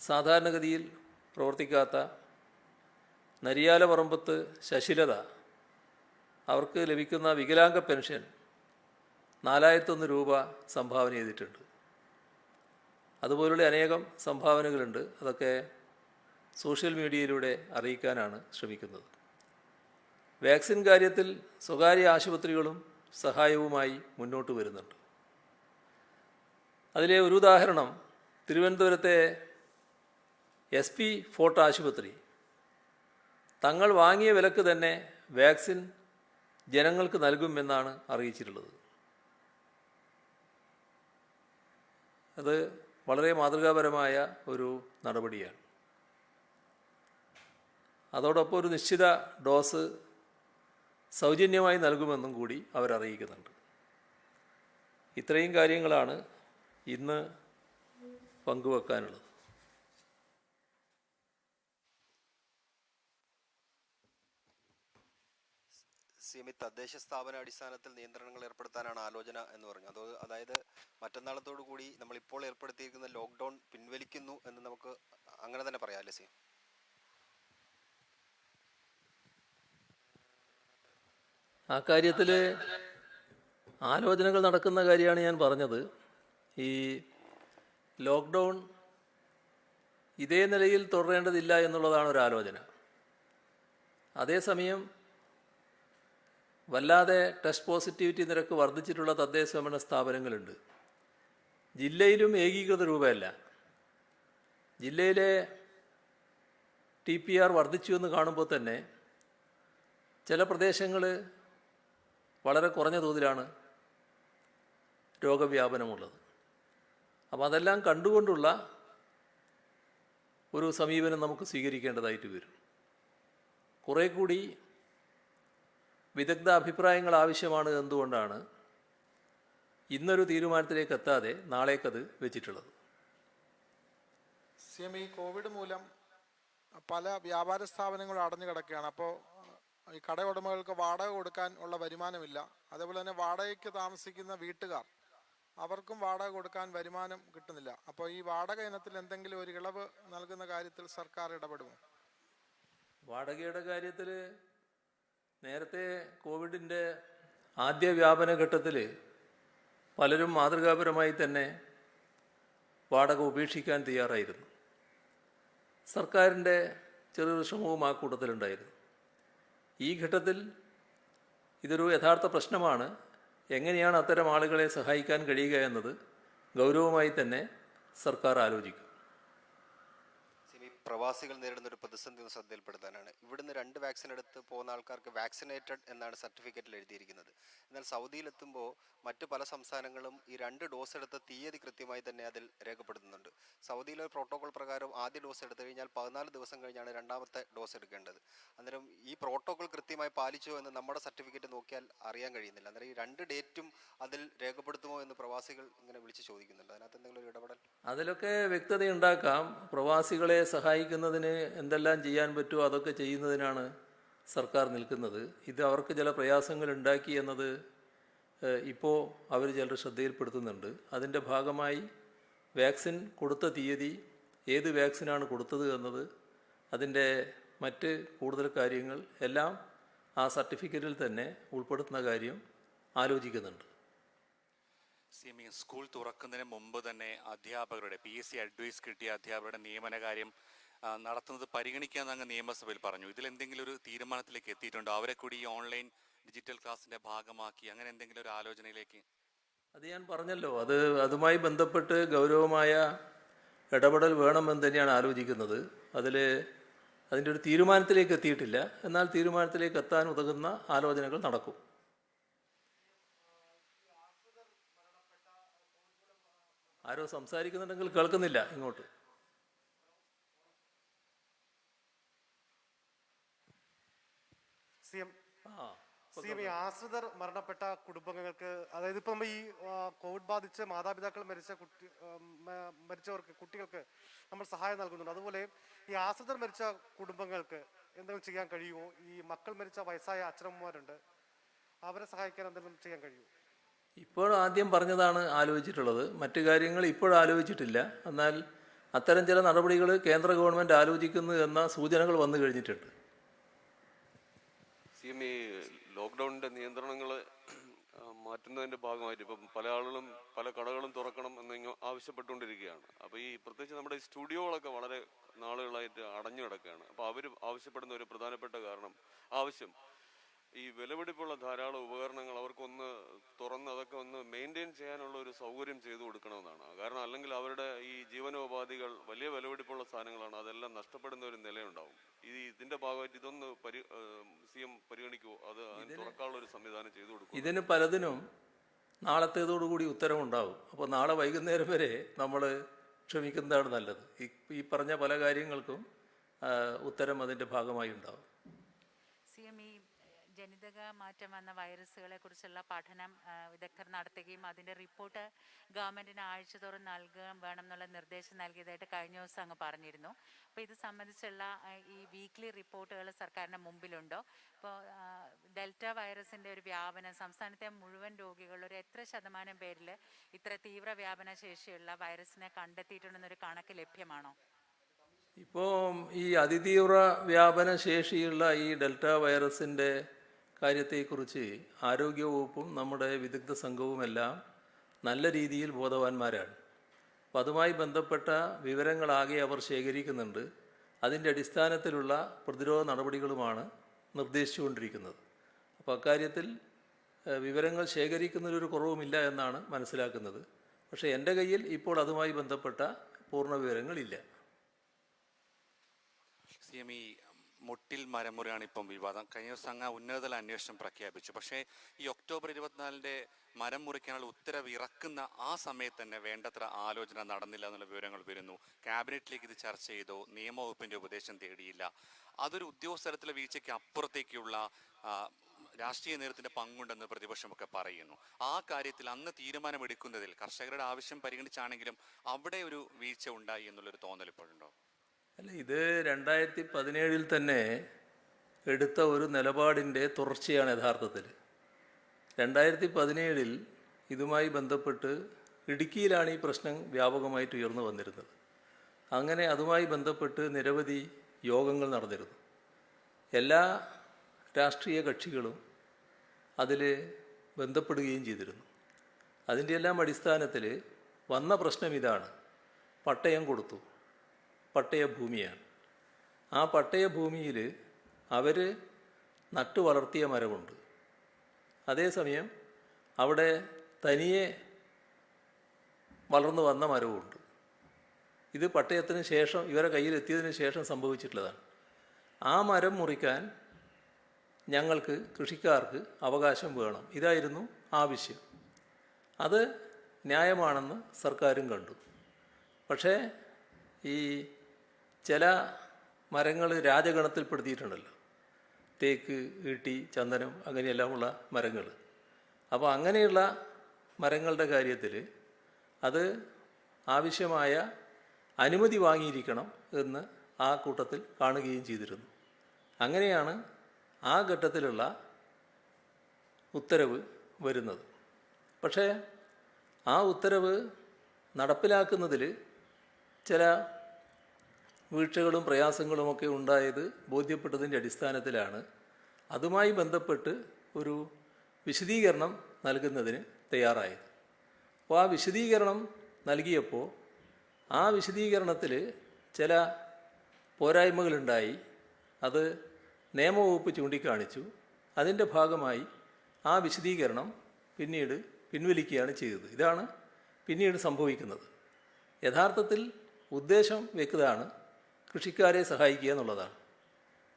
[SPEAKER 1] സാധാരണഗതിയിൽ പ്രവർത്തിക്കാത്ത നരിയാല പറമ്പത്ത് ശശിലത, അവർക്ക് ലഭിക്കുന്ന വികലാംഗ പെൻഷൻ 4,001 രൂപ സംഭാവന ചെയ്തിട്ടുണ്ട്. അതുപോലുള്ള അനേകം സംഭാവനകളുണ്ട്. അതൊക്കെ സോഷ്യൽ മീഡിയയിലൂടെ അറിയിക്കാനാണ് ശ്രമിക്കുന്നത്. വാക്സിൻ കാര്യത്തിൽ സ്വകാര്യ ആശുപത്രികളും സഹായവുമായി മുന്നോട്ട് വരുന്നുണ്ട്. അതിലെ ഒരു ഉദാഹരണം തിരുവനന്തപുരത്തെ SP ഫോർട്ട് ആശുപത്രി തങ്ങൾ വാങ്ങിയ വിലക്ക് തന്നെ വാക്സിൻ ജനങ്ങൾക്ക് നൽകുമെന്നാണ് അറിയിച്ചിട്ടുള്ളത്. അത് വളരെ മാതൃകാപരമായ ഒരു നടപടിയാണ്. അതോടൊപ്പം ഒരു നിശ്ചിത ഡോസ് സൗജന്യമായി നൽകുമെന്നും കൂടി അവരറിയിക്കുന്നുണ്ട്. ഇത്രയും കാര്യങ്ങളാണ് ഇന്ന് പങ്കുവെക്കാനുള്ളത്.
[SPEAKER 2] തദ്ദേശ സ്ഥാപന അടിസ്ഥാനത്തിൽ നിയന്ത്രണങ്ങൾ ഏർപ്പെടുത്താനാണ് ആലോചന എന്ന് പറഞ്ഞു. അതായത് മറ്റന്നാളത്തോടു കൂടി നമ്മളിപ്പോൾ ഏർപ്പെടുത്തിയിരിക്കുന്ന ലോക്ക്ഡൗൺ പിൻവലിക്കുന്നു എന്ന് നമുക്ക് അങ്ങനെ തന്നെ പറയാം അല്ലേ സി?
[SPEAKER 1] ആ കാര്യത്തിൽ ആലോചനകൾ നടക്കുന്ന കാര്യമാണ് ഞാൻ പറഞ്ഞത്. ഈ ലോക്ക്ഡൗൺ ഇതേ നിലയിൽ തുടരേണ്ടതില്ല എന്നുള്ളതാണ് ഒരു ആലോചന. അതേസമയം വല്ലാതെ ടെസ്റ്റ് പോസിറ്റിവിറ്റി നിരക്ക് വർദ്ധിച്ചിട്ടുള്ള തദ്ദേശ സ്വയംഭരണ സ്ഥാപനങ്ങളുണ്ട്. ജില്ലയിലും ഏകീകൃത രൂപമല്ല. ജില്ലയിലെ TPR വർദ്ധിച്ചു എന്ന് കാണുമ്പോൾ തന്നെ ചില പ്രദേശങ്ങൾ വളരെ കുറഞ്ഞ തോതിലാണ് രോഗവ്യാപനമുള്ളത്. അപ്പോൾ അതെല്ലാം കണ്ടുകൊണ്ടുള്ള ഒരു സമീപനം നമുക്ക് സ്വീകരിക്കേണ്ടതായിട്ട് വരും. കുറേ കൂടി വിദഗ്ധ അഭിപ്രായങ്ങൾ ആവശ്യമാണ് എന്തുകൊണ്ടാണ് ഇന്നൊരു തീരുമാനത്തിലേക്ക് എത്താതെ നാളേക്കത് വെച്ചിട്ടുള്ളത്.
[SPEAKER 3] ഈ കോവിഡ് മൂലം പല വ്യാപാര സ്ഥാപനങ്ങളും അടഞ്ഞു കിടക്കുകയാണ്. അപ്പോൾ ഈ കട ഉടമകൾക്ക് വാടക കൊടുക്കാൻ ഉള്ള വരുമാനമില്ല. അതേപോലെ തന്നെ വാടകയ്ക്ക് താമസിക്കുന്ന വീട്ടുകാർ, അവർക്കും വാടക കൊടുക്കാൻ വരുമാനം കിട്ടുന്നില്ല. അപ്പോൾ ഈ വാടക ഇനത്തിൽ എന്തെങ്കിലും ഒരു ഇളവ് നൽകുന്ന കാര്യത്തിൽ സർക്കാർ ഇടപെടുമോ?
[SPEAKER 1] വാടകയുടെ കാര്യത്തിൽ നേരത്തെ കോവിഡിൻ്റെ ആദ്യ വ്യാപന ഘട്ടത്തിൽ പലരും മാതൃകാപരമായി തന്നെ വാടക ഉപേക്ഷിക്കാൻ തയ്യാറായിരുന്നു. സർക്കാരിൻ്റെ ചെറിയൊരു ശ്രമവും ആ കൂട്ടത്തിലുണ്ടായിരുന്നു. ഈ ഘട്ടത്തിൽ ഇതൊരു യഥാർത്ഥ പ്രശ്നമാണ്. എങ്ങനെയാണ് അത്തരം ആളുകളെ സഹായിക്കാൻ കഴിയുക എന്നത് ഗൗരവമായി തന്നെ സർക്കാർ ആലോചിക്കും.
[SPEAKER 2] ഈ പ്രവാസികൾ നേരിടുന്ന ഒരു പ്രതിസന്ധി ഒന്ന് ശ്രദ്ധയിൽപ്പെടുത്താനാണ്. ഇവിടുന്ന് 2 വാക്സിൻ എടുത്ത് പോകുന്ന ആൾക്കാർക്ക് വാക്സിനേറ്റഡ് എന്നാണ് സർട്ടിഫിക്കറ്റിൽ എഴുതിയിരിക്കുന്നത്. എന്നാൽ സൗദിയിലെത്തുമ്പോൾ മറ്റ് പല സംസ്ഥാനങ്ങളും ഈ 2 ഡോസ് എടുത്ത തീയതി കൃത്യമായി തന്നെ അതിൽ രേഖപ്പെടുത്തുന്നുണ്ട്. സൗദിയിലെ പ്രോട്ടോകോൾ പ്രകാരം ആദ്യ ഡോസ് എടുത്തു കഴിഞ്ഞാൽ 14 ദിവസം കഴിഞ്ഞാണ് രണ്ടാമത്തെ ഡോസ് എടുക്കേണ്ടത്. അന്നേരം ഈ പ്രോട്ടോകോൾ കൃത്യമായി പാലിച്ചോ എന്ന് നമ്മുടെ സർട്ടിഫിക്കറ്റ് നോക്കിയാൽ അറിയാൻ കഴിയുന്നില്ല. അന്നേരം ഈ 2 ഡേറ്റും അതിൽ രേഖപ്പെടുത്തുമോ എന്ന് പ്രവാസികൾ ഇങ്ങനെ വിളിച്ച് ചോദിക്കുന്നുണ്ട്. അതിനകത്ത് എന്തെങ്കിലും ഒരു ഇടപെടൽ?
[SPEAKER 1] അതിലൊക്കെ വ്യക്തതയുണ്ടാക്കാം. പ്രവാസികളെ സഹായിക്കുന്നതിന് എന്തെല്ലാം ചെയ്യാൻ പറ്റുമോ അതൊക്കെ ചെയ്യുന്നതിനാണ് സർക്കാർ നിൽക്കുന്നത്. ഇത് അവർക്ക് ചില പ്രയാസങ്ങൾ ഉണ്ടാക്കി എന്നത് ഇപ്പോൾ അവർ ചിലർ ശ്രദ്ധയിൽപ്പെടുത്തുന്നുണ്ട്. അതിൻ്റെ ഭാഗമായി വാക്സിൻ കൊടുത്ത തീയതി, ഏത് വാക്സിനാണ് കൊടുത്തത് എന്നത്, അതിൻ്റെ മറ്റ് കൂടുതൽ കാര്യങ്ങൾ എല്ലാം ആ സർട്ടിഫിക്കറ്റിൽ തന്നെ ഉൾപ്പെടുത്തുന്ന കാര്യം ആലോചിക്കുന്നുണ്ട്.
[SPEAKER 4] സ്കൂൾ തുറക്കുന്നതിന് മുമ്പ് തന്നെ അധ്യാപകരുടെ PSC അഡ്വൈസ് കിട്ടിയ അധ്യാപകരുടെ നിയമന കാര്യം നടത്തുന്നത് പരിഗണിക്കാമെന്ന് അങ്ങ് നിയമസഭയിൽ പറഞ്ഞു. ഇതിലെന്തെങ്കിലും ഒരു തീരുമാനത്തിലേക്ക് എത്തിയിട്ടുണ്ടോ? അവരെ കൂടി ഈ ഓൺലൈൻ ഡിജിറ്റൽ ക്ലാസിന്റെ ഭാഗമാക്കി അങ്ങനെ എന്തെങ്കിലും ഒരു ആലോചനയിലേക്ക്?
[SPEAKER 1] അത് ഞാൻ പറഞ്ഞല്ലോ, അതുമായി ബന്ധപ്പെട്ട് ഗൗരവമായ ഇടപെടൽ വേണമെന്ന് തന്നെയാണ് ആലോചിക്കുന്നത്. അതിൻ്റെ ഒരു തീരുമാനത്തിലേക്ക് എത്തിയിട്ടില്ല. എന്നാൽ തീരുമാനത്തിലേക്ക് എത്താൻ ഉതകുന്ന ആലോചനകൾ നടക്കും. ആരോ സംസാരിക്കുന്നുണ്ടെങ്കിൽ കേൾക്കുന്നില്ല ഇങ്ങോട്ട്.
[SPEAKER 5] ഈ ആശ്രിതർ മരണപ്പെട്ട കുടുംബങ്ങൾക്ക്, അതായത് ഇപ്പൊ നമ്മൾ ഈ കോവിഡ് ബാധിച്ച് മാതാപിതാക്കൾ മരിച്ചവർക്ക്, കുട്ടികൾക്ക് നമ്മൾ സഹായം നൽകുന്നുണ്ട്. അതുപോലെ ഈ ആശ്രിതർ മരിച്ച കുടുംബങ്ങൾക്ക് എന്തെങ്കിലും ചെയ്യാൻ കഴിയുമോ? ഈ മക്കൾ മരിച്ച വയസ്സായ അച്ഛനമ്മമാരുണ്ട്, അവരെ സഹായിക്കാൻ എന്തെങ്കിലും ചെയ്യാൻ കഴിയുമോ?
[SPEAKER 1] ഇപ്പോൾ ആദ്യം പറഞ്ഞതാണ് ആലോചിച്ചിട്ടുള്ളത്. മറ്റു കാര്യങ്ങൾ ഇപ്പോഴാലോചിച്ചിട്ടില്ല. എന്നാൽ അത്തരം ചില നടപടികൾ കേന്ദ്ര ഗവൺമെൻറ് ആലോചിക്കുന്നു എന്ന സൂചനകൾ വന്നു കഴിഞ്ഞിട്ടുണ്ട്.
[SPEAKER 6] ഈ ലോക്ക്ഡൗണിൻ്റെ നിയന്ത്രണങ്ങൾ മാറ്റുന്നതിൻ്റെ ഭാഗമായിട്ട് ഇപ്പം പല ആളുകളും പല കടകളും തുറക്കണം എന്ന് ആവശ്യപ്പെട്ടുകൊണ്ടിരിക്കുകയാണ്. അപ്പോൾ ഈ പ്രത്യേകിച്ച് നമ്മുടെ ഈ സ്റ്റുഡിയോകളൊക്കെ വളരെ നാളുകളായിട്ട് അടഞ്ഞു കിടക്കുകയാണ്. അപ്പോൾ അവർ ആവശ്യപ്പെടുന്ന ഒരു പ്രധാനപ്പെട്ട ആവശ്യം ഈ വിലപിടിപ്പുള്ള ധാരാളം ഉപകരണങ്ങൾ അവർക്കൊന്ന് തുറന്ന് അതൊക്കെ ഒന്ന് മെയിൻറ്റെയിൻ ചെയ്യാനുള്ള ഒരു സൗകര്യം ചെയ്തു കൊടുക്കണമെന്നാണ്. കാരണം അല്ലെങ്കിൽ അവരുടെ ഈ ജീവനോപാധികൾ വലിയ വിലപിടിപ്പുള്ള സാധനങ്ങളാണ്, അതെല്ലാം നഷ്ടപ്പെടുന്ന ഒരു നിലയുണ്ടാവും. ഇതിന്റെ ഭാഗമായിട്ട് ഇതൊന്ന് CM പരിഗണിക്കുമോ? അത് തുറക്കാനുള്ള ഒരു സംവിധാനം ചെയ്തു കൊടുക്കും.
[SPEAKER 1] ഇതിന് പലതിനും നാളത്തേതോടുകൂടി ഉത്തരവുണ്ടാവും. അപ്പോൾ നാളെ വൈകുന്നേരം വരെ നമ്മൾ ക്ഷമിക്കുന്നതാണ് നല്ലത്. ഈ പറഞ്ഞ പല കാര്യങ്ങൾക്കും ഉത്തരം അതിൻ്റെ ഭാഗമായി ഉണ്ടാവും.
[SPEAKER 7] ജനിതക മാറ്റം വന്ന വൈറസുകളെ കുറിച്ചുള്ള പഠനം വിദഗ്ധർ നടത്തുകയും അതിൻ്റെ റിപ്പോർട്ട് ഗവൺമെൻറ്റിന് ആഴ്ചതോറും നൽകുകയും വേണം എന്നുള്ള നിർദ്ദേശം നൽകിയതായിട്ട് കഴിഞ്ഞ ദിവസം അങ്ങ് പറഞ്ഞിരുന്നു. അപ്പോൾ ഇത് സംബന്ധിച്ചുള്ള ഈ വീക്ക്ലി റിപ്പോർട്ടുകൾ സർക്കാരിൻ്റെ മുമ്പിലുണ്ടോ? ഇപ്പോൾ ഡെൽറ്റ വൈറസിൻ്റെ ഒരു വ്യാപനം സംസ്ഥാനത്തെ മുഴുവൻ രോഗികളിൽ ഒരു എത്ര ശതമാനം പേരിൽ ഇത്ര തീവ്ര വ്യാപന ശേഷിയുള്ള വൈറസിനെ കണ്ടെത്തിയിട്ടുണ്ടെന്നൊരു കണക്ക് ലഭ്യമാണോ?
[SPEAKER 1] ഇപ്പോൾ ഈ അതിതീവ്ര വ്യാപന ശേഷിയുള്ള ഈ ഡെൽറ്റ വൈറസിൻ്റെ കാര്യത്തെക്കുറിച്ച് ആരോഗ്യവകുപ്പും നമ്മുടെ വിദഗ്ധ സംഘവുമെല്ലാം നല്ല രീതിയിൽ ബോധവാന്മാരാണ്. അപ്പോൾ അതുമായി ബന്ധപ്പെട്ട വിവരങ്ങളാകെ അവർ ശേഖരിക്കുന്നുണ്ട്. അതിൻ്റെ അടിസ്ഥാനത്തിലുള്ള പ്രതിരോധ നടപടികളുമാണ് നിർദ്ദേശിച്ചുകൊണ്ടിരിക്കുന്നത്. അപ്പോൾ അക്കാര്യത്തിൽ വിവരങ്ങൾ ശേഖരിക്കുന്നതിലൊരു കുറവുമില്ല എന്നാണ് മനസ്സിലാക്കുന്നത്. പക്ഷേ എൻ്റെ കയ്യിൽ ഇപ്പോൾ അതുമായി ബന്ധപ്പെട്ട പൂർണ്ണ വിവരങ്ങളില്ല.
[SPEAKER 4] CM ഈ മുട്ടിൽ മരമുറിയാണ് ഇപ്പം വിവാദം. കഴിഞ്ഞ ദിവസം അങ്ങ് ഉന്നതതല അന്വേഷണം പ്രഖ്യാപിച്ചു. പക്ഷേ ഈ ഒക്ടോബർ 24 മരം മുറിക്കാനുള്ള ഉത്തരവ് ഇറക്കുന്ന ആ സമയത്ത് തന്നെ വേണ്ടത്ര ആലോചന നടന്നില്ല എന്നുള്ള വിവരങ്ങൾ വരുന്നു. ക്യാബിനറ്റിലേക്ക് ഇത് ചർച്ച ചെയ്തോ? നിയമവകുപ്പിന്റെ ഉപദേശം തേടിയില്ല. അതൊരു ഉദ്യോഗസ്ഥലത്തിലെ വീഴ്ചയ്ക്ക് അപ്പുറത്തേക്കുള്ള രാഷ്ട്രീയ നേതൃത്വത്തിന്റെ പങ്കുണ്ടെന്ന് പ്രതിപക്ഷമൊക്കെ പറയുന്നു. ആ കാര്യത്തിൽ അന്ന് തീരുമാനമെടുക്കുന്നതിൽ കർഷകരുടെ ആവശ്യം പരിഗണിച്ചാണെങ്കിലും അവിടെ ഒരു വീഴ്ച ഉണ്ടായി എന്നുള്ളൊരു തോന്നൽ ഇപ്പോഴുണ്ടോ?
[SPEAKER 1] അല്ല, ഇത് 2017 തന്നെ എടുത്ത ഒരു നിലപാടിൻ്റെ തുടർച്ചയാണ് യഥാർത്ഥത്തിൽ. 2017 ഇതുമായി ബന്ധപ്പെട്ട് ഇടുക്കിയിലാണ് ഈ പ്രശ്നം വ്യാപകമായിട്ട് ഉയർന്നു വന്നിരുന്നത്. അങ്ങനെ അതുമായി ബന്ധപ്പെട്ട് നിരവധി യോഗങ്ങൾ നടന്നിരുന്നു. എല്ലാ രാഷ്ട്രീയ കക്ഷികളും അതിൽ ബന്ധപ്പെടുകയും ചെയ്തിരുന്നു. അതിൻ്റെ എല്ലാം അടിസ്ഥാനത്തിൽ വന്ന പ്രശ്നം ഇതാണ്: പട്ടയം കൊടുത്തു, പട്ടയഭൂമിയാണ്. ആ പട്ടയഭൂമിയിൽ അവർ നട്ടു വളർത്തിയ മരമുണ്ട്. അതേസമയം അവിടെ തനിയെ വളർന്നു വന്ന മരവുമുണ്ട്. ഇത് പട്ടയത്തിന് ശേഷം, ഇവരെ കയ്യിലെത്തിയതിന് ശേഷം സംഭവിച്ചിട്ടുള്ളതാണ്. ആ മരം മുറിക്കാൻ ഞങ്ങൾക്ക്, കൃഷിക്കാർക്ക് അവകാശം വേണം, ഇതായിരുന്നു ആവശ്യം. അത് ന്യായമാണെന്ന് സർക്കാരും കണ്ടു. പക്ഷേ ഈ ചില മരങ്ങൾ രാജഗണത്തിൽപ്പെടുത്തിയിട്ടുണ്ടല്ലോ, തേക്ക്, ഈട്ടി, ചന്ദനം, അങ്ങനെയെല്ലാമുള്ള മരങ്ങൾ. അപ്പോൾ അങ്ങനെയുള്ള മരങ്ങളുടെ കാര്യത്തിൽ അത് ആവശ്യമായ അനുമതി വാങ്ങിയിരിക്കണം എന്ന് ആ കൂട്ടത്തിൽ കാണുകയും ചെയ്തിരുന്നു. അങ്ങനെയാണ് ആ ഘട്ടത്തിലുള്ള ഉത്തരവ് വരുന്നത്. പക്ഷേ ആ ഉത്തരവ് നടപ്പിലാക്കുന്നതിൽ ചില വീഴ്ചകളും പ്രയാസങ്ങളുമൊക്കെ ഉണ്ടായത് ബോധ്യപ്പെട്ടതിൻ്റെ അടിസ്ഥാനത്തിലാണ് അതുമായി ബന്ധപ്പെട്ട് ഒരു വിശദീകരണം നൽകുന്നതിന് തയ്യാറായത്. അപ്പോൾ ആ വിശദീകരണം നൽകിയപ്പോൾ ആ വിശദീകരണത്തിൽ ചില പോരായ്മകളുണ്ടായി. അത് നിയമവകുപ്പ് ചൂണ്ടിക്കാണിച്ചു. അതിൻ്റെ ഭാഗമായി ആ വിശദീകരണം പിന്നീട് പിൻവലിക്കുകയാണ് ചെയ്തത്. ഇതാണ് പിന്നീട് സംഭവിക്കുന്നത്. യഥാർത്ഥത്തിൽ ഉദ്ദേശം വ്യക്തമാണ്, കൃഷിക്കാരെ സഹായിക്കുക എന്നുള്ളതാണ്.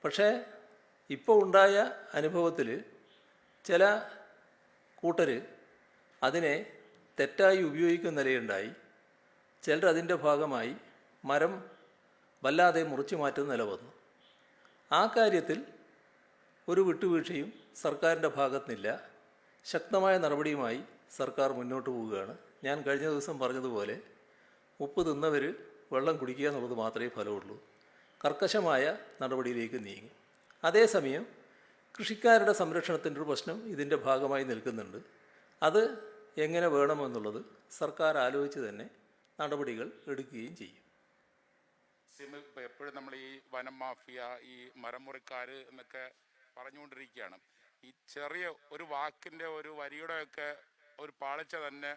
[SPEAKER 1] പക്ഷേ ഇപ്പോൾ ഉണ്ടായ അനുഭവത്തിൽ ചില കൂട്ടർ അതിനെ തെറ്റായി ഉപയോഗിക്കുന്ന നിലയുണ്ടായി. ചിലർ അതിൻ്റെ ഭാഗമായി മരം വല്ലാതെ മുറിച്ചു മാറ്റുന്ന നില വന്നു. ആ കാര്യത്തിൽ ഒരു വിട്ടുവീഴ്ചയും സർക്കാരിൻ്റെ ഭാഗത്തുനിന്നില്ല. ശക്തമായ നടപടിയുമായി സർക്കാർ മുന്നോട്ട് പോവുകയാണ്. ഞാൻ കഴിഞ്ഞ ദിവസം പറഞ്ഞതുപോലെ ഉപ്പ് തിന്നവർ വെള്ളം കുടിക്കുക എന്നുള്ളത് മാത്രമേ ഫലമുള്ളൂ. കർക്കശമായ നടപടിയിലേക്ക് നീങ്ങും. അതേസമയം കൃഷിക്കാരുടെ സംരക്ഷണത്തിൻ്റെ ഒരു പ്രശ്നം ഇതിൻ്റെ ഭാഗമായി നിൽക്കുന്നുണ്ട്. അത് എങ്ങനെ വേണമെന്നുള്ളത് സർക്കാർ ആലോചിച്ച് തന്നെ നടപടികൾ എടുക്കുകയും ചെയ്യും.
[SPEAKER 8] ഇപ്പോൾ എപ്പോഴും നമ്മൾ ഈ വനം മാഫിയ, ഈ മരം മുറിക്കാർ എന്നൊക്കെ പറഞ്ഞുകൊണ്ടിരിക്കുകയാണ്. ഈ ചെറിയ ഒരു വാക്കിൻ്റെ, ഒരു വരിയുടെയൊക്കെ ഒരു പാളിച്ച തന്നെ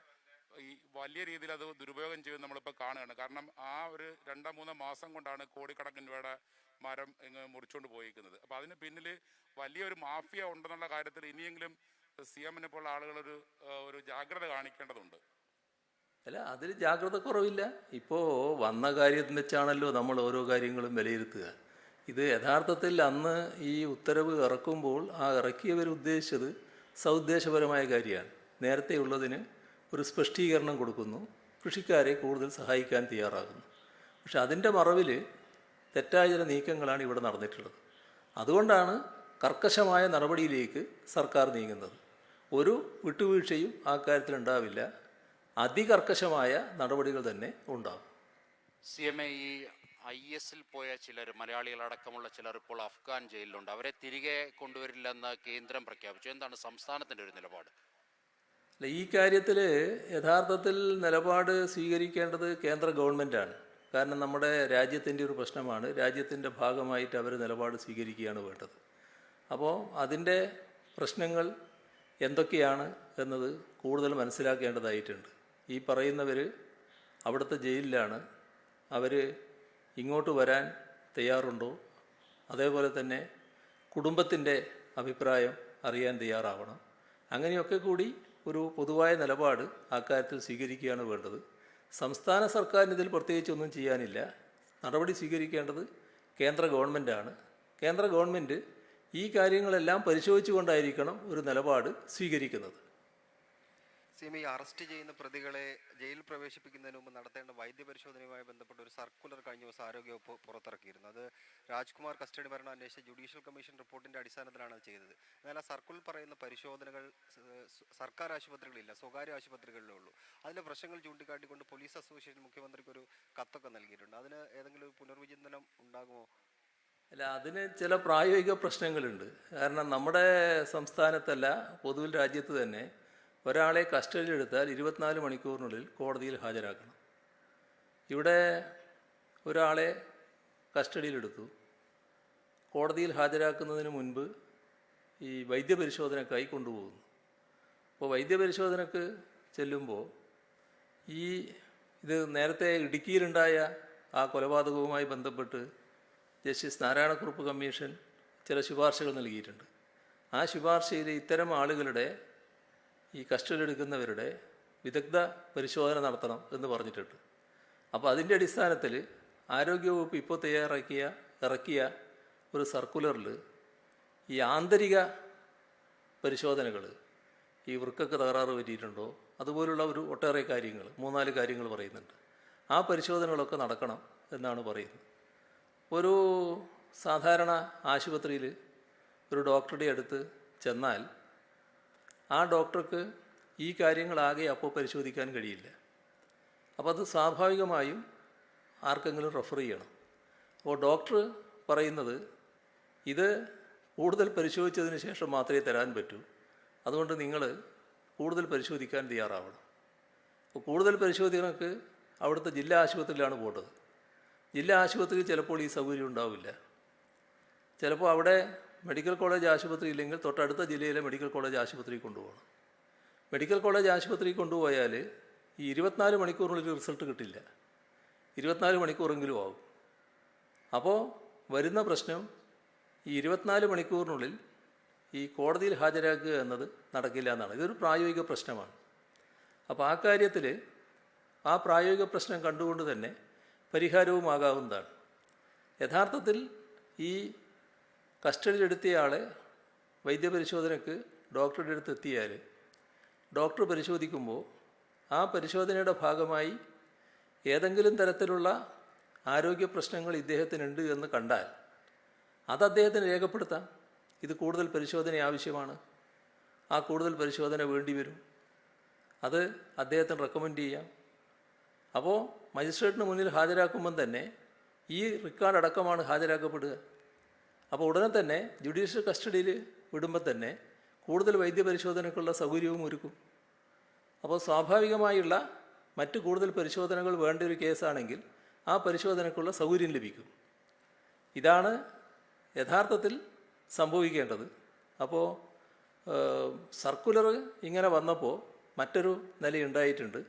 [SPEAKER 8] ഈ വലിയ രീതിയിൽ അത് ദുരുപയോഗം ചെയ്യുമെന്ന് നമ്മളിപ്പോൾ കാണുകയാണ്. കാരണം ആ ഒരു 2-3 മാസം കൊണ്ടാണ് കോടിക്കണക്കിന് രൂപയുടെ മരം മുറിച്ചുകൊണ്ട് പോയിരിക്കുന്നത്. അപ്പോൾ അതിന് പിന്നിൽ വലിയൊരു മാഫിയ ഉണ്ടെന്നുള്ള കാര്യത്തിൽ ഇനിയെങ്കിലും CM-നെ പോലുള്ള ആളുകളൊരു ജാഗ്രത കാണിക്കേണ്ടതുണ്ട്.
[SPEAKER 1] അല്ല, അതിൽ ജാഗ്രത കുറവില്ല. ഇപ്പോൾ വന്ന കാര്യം വെച്ചാണല്ലോ നമ്മൾ ഓരോ കാര്യങ്ങളും വിലയിരുത്തുക. ഇത് യഥാർത്ഥത്തിൽ അന്ന് ഈ ഉത്തരവ് ഇറക്കുമ്പോൾ ആ ഇറക്കിയവർ ഉദ്ദേശിച്ചത് സൗദ്ദേശപരമായ കാര്യമാണ്. നേരത്തെയുള്ളതിന് ഒരു സ്പഷ്ടീകരണം കൊടുക്കുന്നു, കൃഷിക്കാരെ കൂടുതൽ സഹായിക്കാൻ തയ്യാറാകുന്നു. പക്ഷെ അതിൻ്റെ മറവിൽ തെറ്റായ ചില നീക്കങ്ങളാണ് ഇവിടെ നടന്നിട്ടുള്ളത്. അതുകൊണ്ടാണ് കർക്കശമായ നടപടിയിലേക്ക് സർക്കാർ നീങ്ങുന്നത്. ഒരു വിട്ടുവീഴ്ചയും ആ കാര്യത്തിലുണ്ടാവില്ല. അതികർക്കശമായ നടപടികൾ തന്നെ ഉണ്ടാകും.
[SPEAKER 9] CMA, ഈ IS-ൽ പോയ ചിലർ, മലയാളികളടക്കമുള്ള ചിലർ ഇപ്പോൾ അഫ്ഗാൻ ജയിലിലുണ്ട്. അവരെ തിരികെ കൊണ്ടുവരില്ലെന്ന് കേന്ദ്രം പ്രഖ്യാപിച്ചു. എന്താണ് സംസ്ഥാനത്തിൻ്റെ ഒരു നിലപാട്?
[SPEAKER 1] ഈ കാര്യത്തിൽ യഥാർത്ഥത്തിൽ നിലപാട് സ്വീകരിക്കേണ്ടത് കേന്ദ്ര ഗവൺമെൻറ്റാണ്. കാരണം നമ്മുടെ രാജ്യത്തിൻ്റെ ഒരു പ്രശ്നമാണ്. രാജ്യത്തിൻ്റെ ഭാഗമായിട്ട് അവർ നിലപാട് സ്വീകരിക്കുകയാണ് വേണ്ടത്. അപ്പോൾ അതിൻ്റെ പ്രശ്നങ്ങൾ എന്തൊക്കെയാണ് എന്നത് കൂടുതൽ മനസ്സിലാക്കേണ്ടതായിട്ടുണ്ട്. ഈ പറയുന്നവർ അവിടുത്തെ ജയിലിലാണ്. അവർ ഇങ്ങോട്ട് വരാൻ തയ്യാറുണ്ടോ? അതേപോലെ തന്നെ കുടുംബത്തിൻ്റെ അഭിപ്രായം അറിയാൻ തയ്യാറാവണം. അങ്ങനെയൊക്കെ കൂടി ഒരു പൊതുവായ നിലപാട് അക്കാര്യത്തിൽ സ്വീകരിക്കുകയാണ് വേണ്ടത്. സംസ്ഥാന സർക്കാരിന് ഇതിൽ പ്രത്യേകിച്ചൊന്നും ചെയ്യാനില്ല. നടപടി സ്വീകരിക്കേണ്ടത് കേന്ദ്ര ഗവൺമെൻറ്റാണ്. കേന്ദ്ര ഗവൺമെൻറ് ഈ കാര്യങ്ങളെല്ലാം പരിശോധിച്ചുകൊണ്ടായിരിക്കണം ഒരു നിലപാട് സ്വീകരിക്കുന്നത്.
[SPEAKER 2] CM, ഈ അറസ്റ്റ് ചെയ്യുന്ന പ്രതികളെ ജയിലിൽ പ്രവേശിപ്പിക്കുന്നതിന് മുമ്പ് നടത്തേണ്ട വൈദ്യപരിശോധനയുമായി ബന്ധപ്പെട്ട ഒരു സർക്കുലർ കഴിഞ്ഞ ദിവസം ആരോഗ്യവകുപ്പ് പുറത്തിറക്കിയിരുന്നു. അത് രാജ്കുമാർ കസ്റ്റഡി മരണം അന്വേഷിച്ച ജുഡീഷ്യൽ കമ്മീഷൻ റിപ്പോർട്ടിൻ്റെ അടിസ്ഥാനത്തിലാണ് അത് ചെയ്തത്. എന്നാൽ ആ സർക്കുലർ പറയുന്ന പരിശോധനകൾ സർക്കാർ ആശുപത്രികളില്ല, സ്വകാര്യ ആശുപത്രികളിലേ ഉള്ളൂ. അതിലെ പ്രശ്നങ്ങൾ ചൂണ്ടിക്കാട്ടിക്കൊണ്ട് പോലീസ് അസോസിയേഷൻ മുഖ്യമന്ത്രിക്ക് ഒരു കത്തൊക്കെ നൽകിയിട്ടുണ്ട്. അതിന് ഏതെങ്കിലും ഒരു പുനർവിചിന്തനം ഉണ്ടാകുമോ?
[SPEAKER 1] അല്ല, അതിന് ചില പ്രായോഗിക പ്രശ്നങ്ങളുണ്ട്. കാരണം നമ്മുടെ സംസ്ഥാനത്തല്ല, പൊതുവിൽ രാജ്യത്ത് തന്നെ ഒരാളെ കസ്റ്റഡിയിലെടുത്താൽ 24 മണിക്കൂറിനുള്ളിൽ കോടതിയിൽ ഹാജരാക്കണം. ഇവിടെ ഒരാളെ കസ്റ്റഡിയിലെടുത്തു, കോടതിയിൽ ഹാജരാക്കുന്നതിന് മുൻപ് ഈ വൈദ്യപരിശോധനക്കായി കൊണ്ടുപോകുന്നു. അപ്പോൾ വൈദ്യപരിശോധനക്ക് ചെല്ലുമ്പോൾ ഇത് നേരത്തെ ഇടുക്കിയിലുണ്ടായ ആ കൊലപാതകവുമായി ബന്ധപ്പെട്ട് ജസ്റ്റിസ് നാരായണക്കുറുപ്പ് കമ്മീഷൻ ചില ശുപാർശകൾ നൽകിയിട്ടുണ്ട്. ആ ശുപാർശയിൽ ഇത്തരം ആളുകളുടെ ഈ കസ്റ്റഡി എടുക്കുന്നവരുടെ വിദഗ്ധ പരിശോധന നടത്തണം എന്ന് പറഞ്ഞിട്ടുണ്ട്. അപ്പോൾ അതിൻ്റെ അടിസ്ഥാനത്തിൽ ആരോഗ്യവകുപ്പ് ഇപ്പോൾ ഇറക്കിയ ഒരു സർക്കുലറിൽ ഈ ആന്തരിക പരിശോധനകൾ, ഈ വൃക്കക്ക് തകരാറ് പറ്റിയിട്ടുണ്ടോ അതുപോലുള്ള ഒട്ടേറെ കാര്യങ്ങൾ, 3-4 കാര്യങ്ങൾ പറയുന്നുണ്ട്. ആ പരിശോധനകളൊക്കെ നടക്കണം എന്നാണ് പറയുന്നത്. ഒരു സാധാരണ ആശുപത്രിയിൽ ഒരു ഡോക്ടറുടെ അടുത്ത് ചെന്നാൽ ആ ഡോക്ടർക്ക് ഈ കാര്യങ്ങളാകെ അപ്പോൾ പരിശോധിക്കാൻ കഴിയില്ല. അപ്പോൾ അത് സ്വാഭാവികമായും ആർക്കെങ്കിലും റെഫർ ചെയ്യണം. അപ്പോൾ ഡോക്ടർ പറയുന്നത് ഇത് കൂടുതൽ പരിശോധിച്ചതിന് ശേഷം മാത്രമേ തരാൻ പറ്റൂ, അതുകൊണ്ട് നിങ്ങൾ കൂടുതൽ പരിശോധിക്കാൻ തയ്യാറാവണം. അപ്പോൾ കൂടുതൽ പരിശോധനക്ക് അവിടുത്തെ ജില്ലാ ആശുപത്രിയിലാണ് പോകേണ്ടത്. ജില്ലാ ആശുപത്രിയിൽ ചിലപ്പോൾ ഈ സൗകര്യം ഉണ്ടാവില്ല. ചിലപ്പോൾ അവിടെ മെഡിക്കൽ കോളേജ് ആശുപത്രി ഇല്ലെങ്കിൽ തൊട്ടടുത്ത ജില്ലയിലെ മെഡിക്കൽ കോളേജ് ആശുപത്രിയിൽ കൊണ്ടുപോകണം. മെഡിക്കൽ കോളേജ് ആശുപത്രിയിൽ കൊണ്ടുപോയാൽ ഈ 24 മണിക്കൂറിനുള്ളിൽ റിസൾട്ട് കിട്ടില്ല, 24 മണിക്കൂറെങ്കിലും ആകും. അപ്പോൾ വരുന്ന പ്രശ്നം ഈ 24 മണിക്കൂറിനുള്ളിൽ ഈ കോടതിയിൽ ഹാജരാക്കുക എന്നത് നടക്കില്ല എന്നാണ്. ഇതൊരു പ്രായോഗിക പ്രശ്നമാണ്. അപ്പോൾ ആ കാര്യത്തിൽ ആ പ്രായോഗിക പ്രശ്നം കണ്ടുകൊണ്ട് തന്നെ പരിഹാരവുമാകാവുന്നതാണ്. യഥാർത്ഥത്തിൽ ഈ കസ്റ്റഡിയിലെടുത്തയാളെ വൈദ്യപരിശോധനയ്ക്ക് ഡോക്ടറുടെ അടുത്ത് എത്തിയാൽ ഡോക്ടർ പരിശോധിക്കുമ്പോൾ ആ പരിശോധനയുടെ ഭാഗമായി ഏതെങ്കിലും തരത്തിലുള്ള ആരോഗ്യ പ്രശ്നങ്ങൾ ഇദ്ദേഹത്തിനുണ്ട് എന്ന് കണ്ടാൽ അത് അദ്ദേഹത്തിന് രേഖപ്പെടുത്താം. ഇത് കൂടുതൽ പരിശോധന ആവശ്യമാണ്, ആ കൂടുതൽ പരിശോധന വേണ്ടി വരും, അത് അദ്ദേഹത്തിന് റെക്കമെൻഡ് ചെയ്യാം. അപ്പോൾ മജിസ്ട്രേറ്റിന് മുന്നിൽ ഹാജരാക്കുമ്പം തന്നെ ഈ റെക്കോർഡ് അടക്കമാണ് ഹാജരാക്കപ്പെടുക. അപ്പോൾ ഉടനെ തന്നെ ജുഡീഷ്യൽ കസ്റ്റഡിയിൽ വിടുമ്പോൾ തന്നെ കൂടുതൽ വൈദ്യപരിശോധനയ്ക്കുള്ള സൗകര്യവും ഒരുക്കും. അപ്പോൾ സ്വാഭാവികമായുള്ള മറ്റ് കൂടുതൽ പരിശോധനകൾ വേണ്ട ഒരു കേസാണെങ്കിൽ ആ പരിശോധനയ്ക്കുള്ള സൗകര്യം ലഭിക്കും. ഇതാണ് യഥാർത്ഥത്തിൽ സംഭവിക്കേണ്ടത്. അപ്പോൾ സർക്കുലർ ഇങ്ങനെ വന്നപ്പോൾ മറ്റൊരു നിലയുണ്ടായിട്ടുണ്ട്.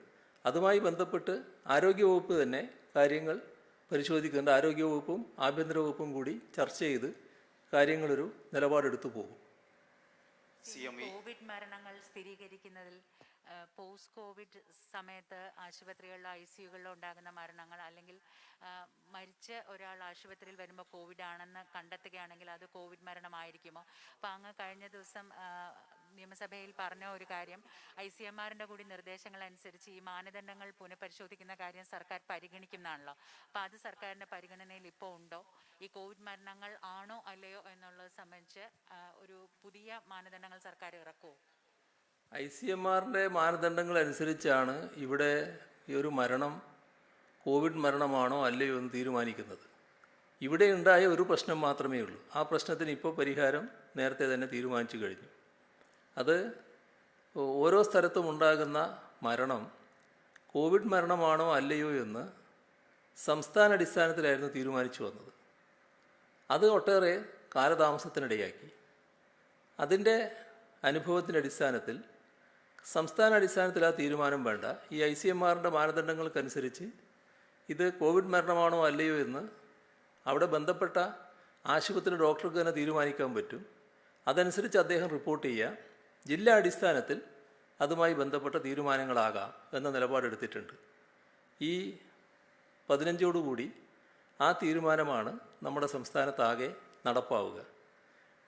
[SPEAKER 1] അതുമായി ബന്ധപ്പെട്ട് ആരോഗ്യവകുപ്പ് തന്നെ കാര്യങ്ങൾ പരിശോധിക്കേണ്ട, ആരോഗ്യവകുപ്പും ആഭ്യന്തര വകുപ്പും കൂടി ചർച്ച ചെയ്ത് കാര്യങ്ങളൊരു നിലപാടെടുത്തു പോകും.
[SPEAKER 7] കോവിഡ് മരണങ്ങൾ സ്ഥിരീകരിക്കുന്നതിൽ പോസ്റ്റ് കോവിഡ് സമയത്ത് ആശുപത്രികളിലോ ICUകളിലോ ഉണ്ടാകുന്ന മരണങ്ങൾ, അല്ലെങ്കിൽ മരിച്ച ഒരാൾ ആശുപത്രിയിൽ വരുമ്പോൾ കോവിഡ് ആണെന്ന് കണ്ടെത്തുകയാണെങ്കിൽ അത് കോവിഡ് മരണമായിരിക്കുമോ? അപ്പോൾ അങ്ങ് കഴിഞ്ഞ ദിവസം നിയമസഭയിൽ പറഞ്ഞ ഒരു കാര്യം, ICMRന്റെ കൂടി നിർദ്ദേശങ്ങൾ അനുസരിച്ച് ഈ മാനദണ്ഡങ്ങൾ പുനഃപരിശോധിക്കുന്ന കാര്യം സർക്കാർ പരിഗണിക്കുന്നതാണല്ലോ. അപ്പോൾ അത് സർക്കാരിൻ്റെ പരിഗണനയിൽ ഇപ്പോൾ ഉണ്ടോ? ഈ കോവിഡ് മരണങ്ങൾ ആണോ അല്ലയോ എന്നുള്ളത് സംബന്ധിച്ച് ഒരു പുതിയ മാനദണ്ഡങ്ങൾ സർക്കാർ ഇറക്കുമോ?
[SPEAKER 1] ICMRന്റെ മാനദണ്ഡങ്ങൾ അനുസരിച്ചാണ് ഇവിടെ ഈ ഒരു മരണം കോവിഡ് മരണമാണോ അല്ലയോ എന്ന് തീരുമാനിക്കുന്നത്. ഇവിടെ ഉണ്ടായ ഒരു പ്രശ്നം മാത്രമേ ഉള്ളൂ. ആ പ്രശ്നത്തിന് ഇപ്പോൾ പരിഹാരം നേരത്തെ തന്നെ തീരുമാനിച്ചു കഴിഞ്ഞു. അത് ഓരോ സ്ഥലത്തും ഉണ്ടാകുന്ന മരണം കോവിഡ് മരണമാണോ അല്ലയോ എന്ന് സംസ്ഥാന അടിസ്ഥാനത്തിലായിരുന്നു തീരുമാനിച്ചു വന്നത്. അത് ഒട്ടേറെ കാലതാമസത്തിനിടയാക്കി. അതിൻ്റെ അനുഭവത്തിൻ്റെ അടിസ്ഥാനത്തിൽ സംസ്ഥാന അടിസ്ഥാനത്തിൽ ആ തീരുമാനം വേണ്ട, ഈ ICMRന്റെ മാനദണ്ഡങ്ങൾക്കനുസരിച്ച് ഇത് കോവിഡ് മരണമാണോ അല്ലയോ എന്ന് അവിടെ ബന്ധപ്പെട്ട ആശുപത്രി ഡോക്ടർക്ക് തന്നെ തീരുമാനിക്കാൻ പറ്റും. അതനുസരിച്ച് അദ്ദേഹം റിപ്പോർട്ട് ചെയ്യുക. ജില്ലാ അടിസ്ഥാനത്തിൽ അതുമായി ബന്ധപ്പെട്ട തീരുമാനങ്ങളാകാം എന്ന നിലപാടെടുത്തിട്ടുണ്ട്. ഈ 15ഓടുകൂടി ആ തീരുമാനമാണ് നമ്മുടെ സംസ്ഥാനത്താകെ നടപ്പാവുക.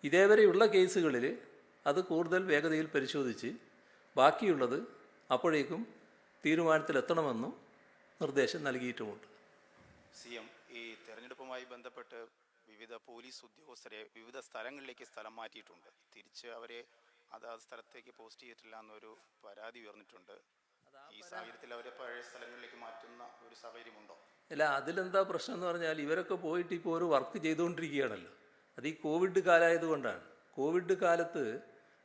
[SPEAKER 1] ഇതേവരെയുള്ള കേസുകളിൽ അത് കൂടുതൽ വേഗതയിൽ പരിശോധിച്ച് ബാക്കിയുള്ളത് അപ്പോഴേക്കും തീരുമാനത്തിലെത്തണമെന്നും നിർദ്ദേശം നൽകിയിട്ടുമുണ്ട്.
[SPEAKER 10] CM, ഈ തെരഞ്ഞെടുപ്പുമായി ബന്ധപ്പെട്ട് വിവിധ പോലീസ് ഉദ്യോഗസ്ഥരെ വിവിധ സ്ഥലങ്ങളിലേക്ക് സ്ഥലം മാറ്റിയിട്ടുണ്ട്. തിരിച്ച് അവരെ അതാത് സ്ഥലത്തേക്ക് പോസ്റ്റ് ചെയ്തിട്ടില്ല എന്നൊരു പരാതി ഉയർന്നിട്ടുണ്ട്. ഈ സാഹചര്യത്തിൽ അവരെ പഴയ സ്ഥലങ്ങളിലേക്ക് മാറ്റുന്ന ഒരു സാഹചര്യമുണ്ടോ?
[SPEAKER 1] അല്ല, അതിലെന്താ പ്രശ്നം എന്ന് പറഞ്ഞാൽ ഇവരൊക്കെ പോയിട്ട് ഇപ്പോൾ ഒരു വർക്ക് ചെയ്തുകൊണ്ടിരിക്കുകയാണല്ലോ. അത് ഈ കോവിഡ് കാലമായതുകൊണ്ടാണ്. കോവിഡ് കാലത്ത്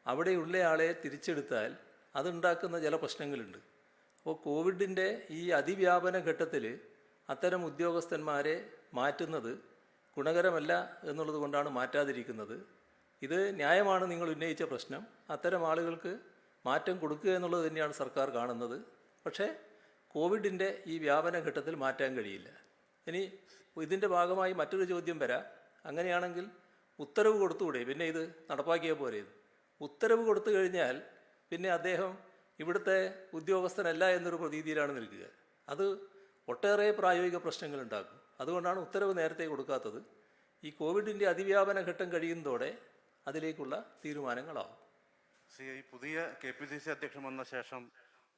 [SPEAKER 1] അവിടെയുള്ള ആളെ തിരിച്ചെടുത്താൽ അതുണ്ടാക്കുന്ന ചില പ്രശ്നങ്ങളുണ്ട്. അപ്പോൾ കോവിഡിൻ്റെ ഈ അതിവ്യാപന ഘട്ടത്തിൽ അത്തരം ഉദ്യോഗസ്ഥന്മാരെ മാറ്റുന്നത് ഗുണകരമല്ല എന്നുള്ളത് കൊണ്ടാണ് മാറ്റാതിരിക്കുന്നത്. ഇത് ന്യായമാണ് നിങ്ങൾ ഉന്നയിച്ച പ്രശ്നം. അത്തരം ആളുകൾക്ക് മാറ്റം കൊടുക്കുക എന്നുള്ളത് തന്നെയാണ് സർക്കാർ കാണുന്നത്. പക്ഷേ കോവിഡിൻ്റെ ഈ വ്യാപന ഘട്ടത്തിൽ മാറ്റാൻ കഴിയില്ല. ഇനി ഇതിൻ്റെ ഭാഗമായി മറ്റൊരു ചോദ്യം വരാം. അങ്ങനെയാണെങ്കിൽ ഉത്തരവ് കൊടുത്തുകൂടെ? പിന്നെ ഇത് നടപ്പാക്കിയാൽ പോരെ? ഉത്തരവ് കൊടുത്തു കഴിഞ്ഞാൽ പിന്നെ അദ്ദേഹം ഇവിടുത്തെ ഉദ്യോഗസ്ഥനല്ല എന്നൊരു പ്രതീതിയിലാണ് നിൽക്കുക. അത് ഒട്ടേറെ പ്രായോഗിക പ്രശ്നങ്ങൾ ഉണ്ടാക്കും. അതുകൊണ്ടാണ് ഉത്തരവ് നേരത്തെ കൊടുക്കാത്തത്. ഈ കോവിഡിൻ്റെ അതിവ്യാപന ഘട്ടം കഴിയുന്നതോടെ അതിലേക്കുള്ള തീരുമാനങ്ങളാവും.
[SPEAKER 11] ഈ പുതിയ KPCC അധ്യക്ഷൻ വന്ന ശേഷം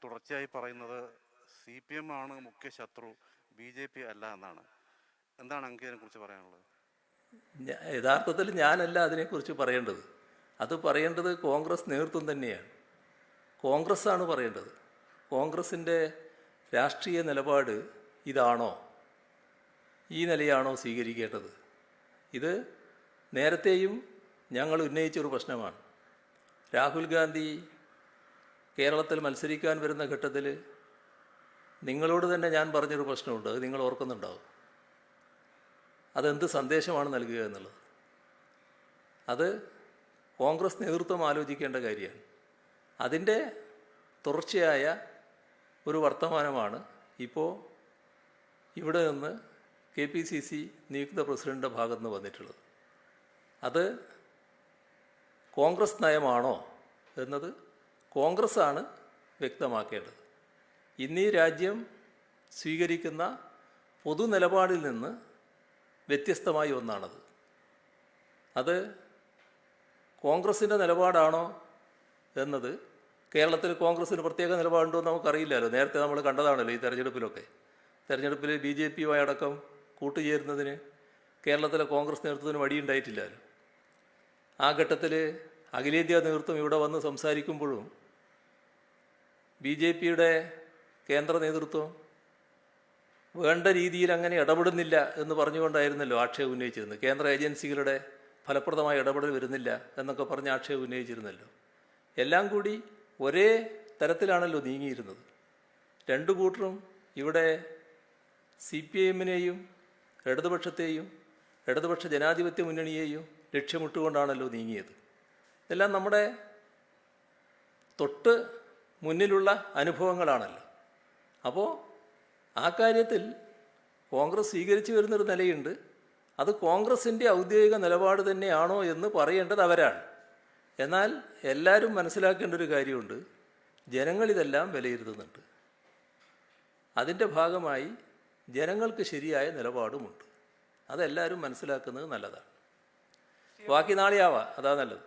[SPEAKER 11] തുടർച്ചയായി പറയുന്നത് CPM ആണ് മുഖ്യ ശത്രു, BJP അല്ല എന്നാണ്. എന്താണ് അങ്ങ് ഇതിനെക്കുറിച്ച് പറയാനുള്ളത്?
[SPEAKER 1] യഥാർത്ഥത്തിൽ ഞാനല്ല അതിനെക്കുറിച്ച് പറയേണ്ടത്. അത് പറയേണ്ടത് കോൺഗ്രസ് നേതൃത്വം തന്നെയാണ്. കോൺഗ്രസ്സാണ് പറയേണ്ടത്. കോൺഗ്രസിൻ്റെ രാഷ്ട്രീയ നിലപാട് ഇതാണോ, ഈ നിലയാണോ സ്വീകരിക്കേണ്ടത്? ഇത് നേരത്തെയും ഞങ്ങൾ ഉന്നയിച്ചൊരു പ്രശ്നമാണ്. രാഹുൽ ഗാന്ധി കേരളത്തിൽ മത്സരിക്കാൻ വരുന്ന ഘട്ടത്തിൽ നിങ്ങളോട് തന്നെ ഞാൻ പറഞ്ഞൊരു പ്രശ്നമുണ്ട്. അത് നിങ്ങൾ ഓർക്കുന്നുണ്ടാവും. അതെന്ത് സന്ദേശമാണ് നൽകുക എന്നുള്ളത്. അത് കോൺഗ്രസ് നേതൃത്വം ആലോചിക്കേണ്ട കാര്യമാണ്. അതിൻ്റെ തുടർച്ചയായ ഒരു വർത്തമാനമാണ് ഇപ്പോൾ ഇവിടെ നിന്ന് KPCC നിയുക്ത പ്രസിഡൻ്റിൻ്റെ ഭാഗത്ത് നിന്ന് വന്നിട്ടുള്ളത്. അത് കോൺഗ്രസ് നയമാണോ എന്നത് കോൺഗ്രസ്സാണ് വ്യക്തമാക്കേണ്ടത്. ഇന്നീ രാജ്യം സ്വീകരിക്കുന്ന പൊതു നിലപാടിൽ നിന്ന് വ്യത്യസ്തമായ ഒന്നാണത്. അത് കോൺഗ്രസിൻ്റെ നിലപാടാണോ എന്നത് കേരളത്തിൽ കോൺഗ്രസ്സിന് പ്രത്യേക നിലപാടുണ്ടോ എന്ന് നമുക്കറിയില്ലല്ലോ. നേരത്തെ നമ്മൾ കണ്ടതാണല്ലോ ഈ തെരഞ്ഞെടുപ്പിലൊക്കെ. തെരഞ്ഞെടുപ്പിൽ BJP-യുമായി അടക്കം കൂട്ടുചേരുന്നതിന് കേരളത്തിലെ കോൺഗ്രസ് നേതൃത്വത്തിന് വഴിയുണ്ടായിട്ടില്ലല്ലോ. ആ ഘട്ടത്തിൽ അഖിലേന്ത്യാ നേതൃത്വം ഇവിടെ വന്ന് സംസാരിക്കുമ്പോഴും BJP-യുടെ കേന്ദ്ര നേതൃത്വം വേണ്ട രീതിയിൽ അങ്ങനെ ഇടപെടുന്നില്ല എന്ന് പറഞ്ഞുകൊണ്ടായിരുന്നല്ലോ ആക്ഷേപം ഉന്നയിച്ചിരുന്നത്. കേന്ദ്ര ഏജൻസികളുടെ ഫലപ്രദമായ ഇടപെടൽ വരുന്നില്ല എന്നൊക്കെ പറഞ്ഞ് ആക്ഷേപം ഉന്നയിച്ചിരുന്നല്ലോ. എല്ലാം കൂടി ഒരേ തരത്തിലാണല്ലോ നീങ്ങിയിരുന്നത്. രണ്ടു കൂട്ടരും ഇവിടെ CPM-നെയും ഇടതുപക്ഷത്തെയും ഇടതുപക്ഷ ജനാധിപത്യ മുന്നണിയെയും ലക്ഷ്യമിട്ടുകൊണ്ടാണല്ലോ നീങ്ങിയത്. ഇതെല്ലാം നമ്മുടെ തൊട്ട് മുന്നിലുള്ള അനുഭവങ്ങളാണല്ലോ. അപ്പോൾ ആ കാര്യത്തിൽ കോൺഗ്രസ് സ്വീകരിച്ചു വരുന്നൊരു നിലയുണ്ട്. അത് കോൺഗ്രസിൻ്റെ ഔദ്യോഗിക നിലപാട് തന്നെയാണോ എന്ന് പറയേണ്ടത് അവരാണ്. എന്നാൽ എല്ലാവരും മനസ്സിലാക്കേണ്ട ഒരു കാര്യമുണ്ട്, ജനങ്ങളിതെല്ലാം വിലയിരുത്തുന്നുണ്ട്. അതിൻ്റെ ഭാഗമായി ജനങ്ങൾക്ക് ശരിയായ നിലപാടുമുണ്ട്. അതെല്ലാവരും മനസ്സിലാക്കുന്നത് നല്ലതാണ്. ബാക്കി നാളെയാവാം, അതാ നല്ലത്.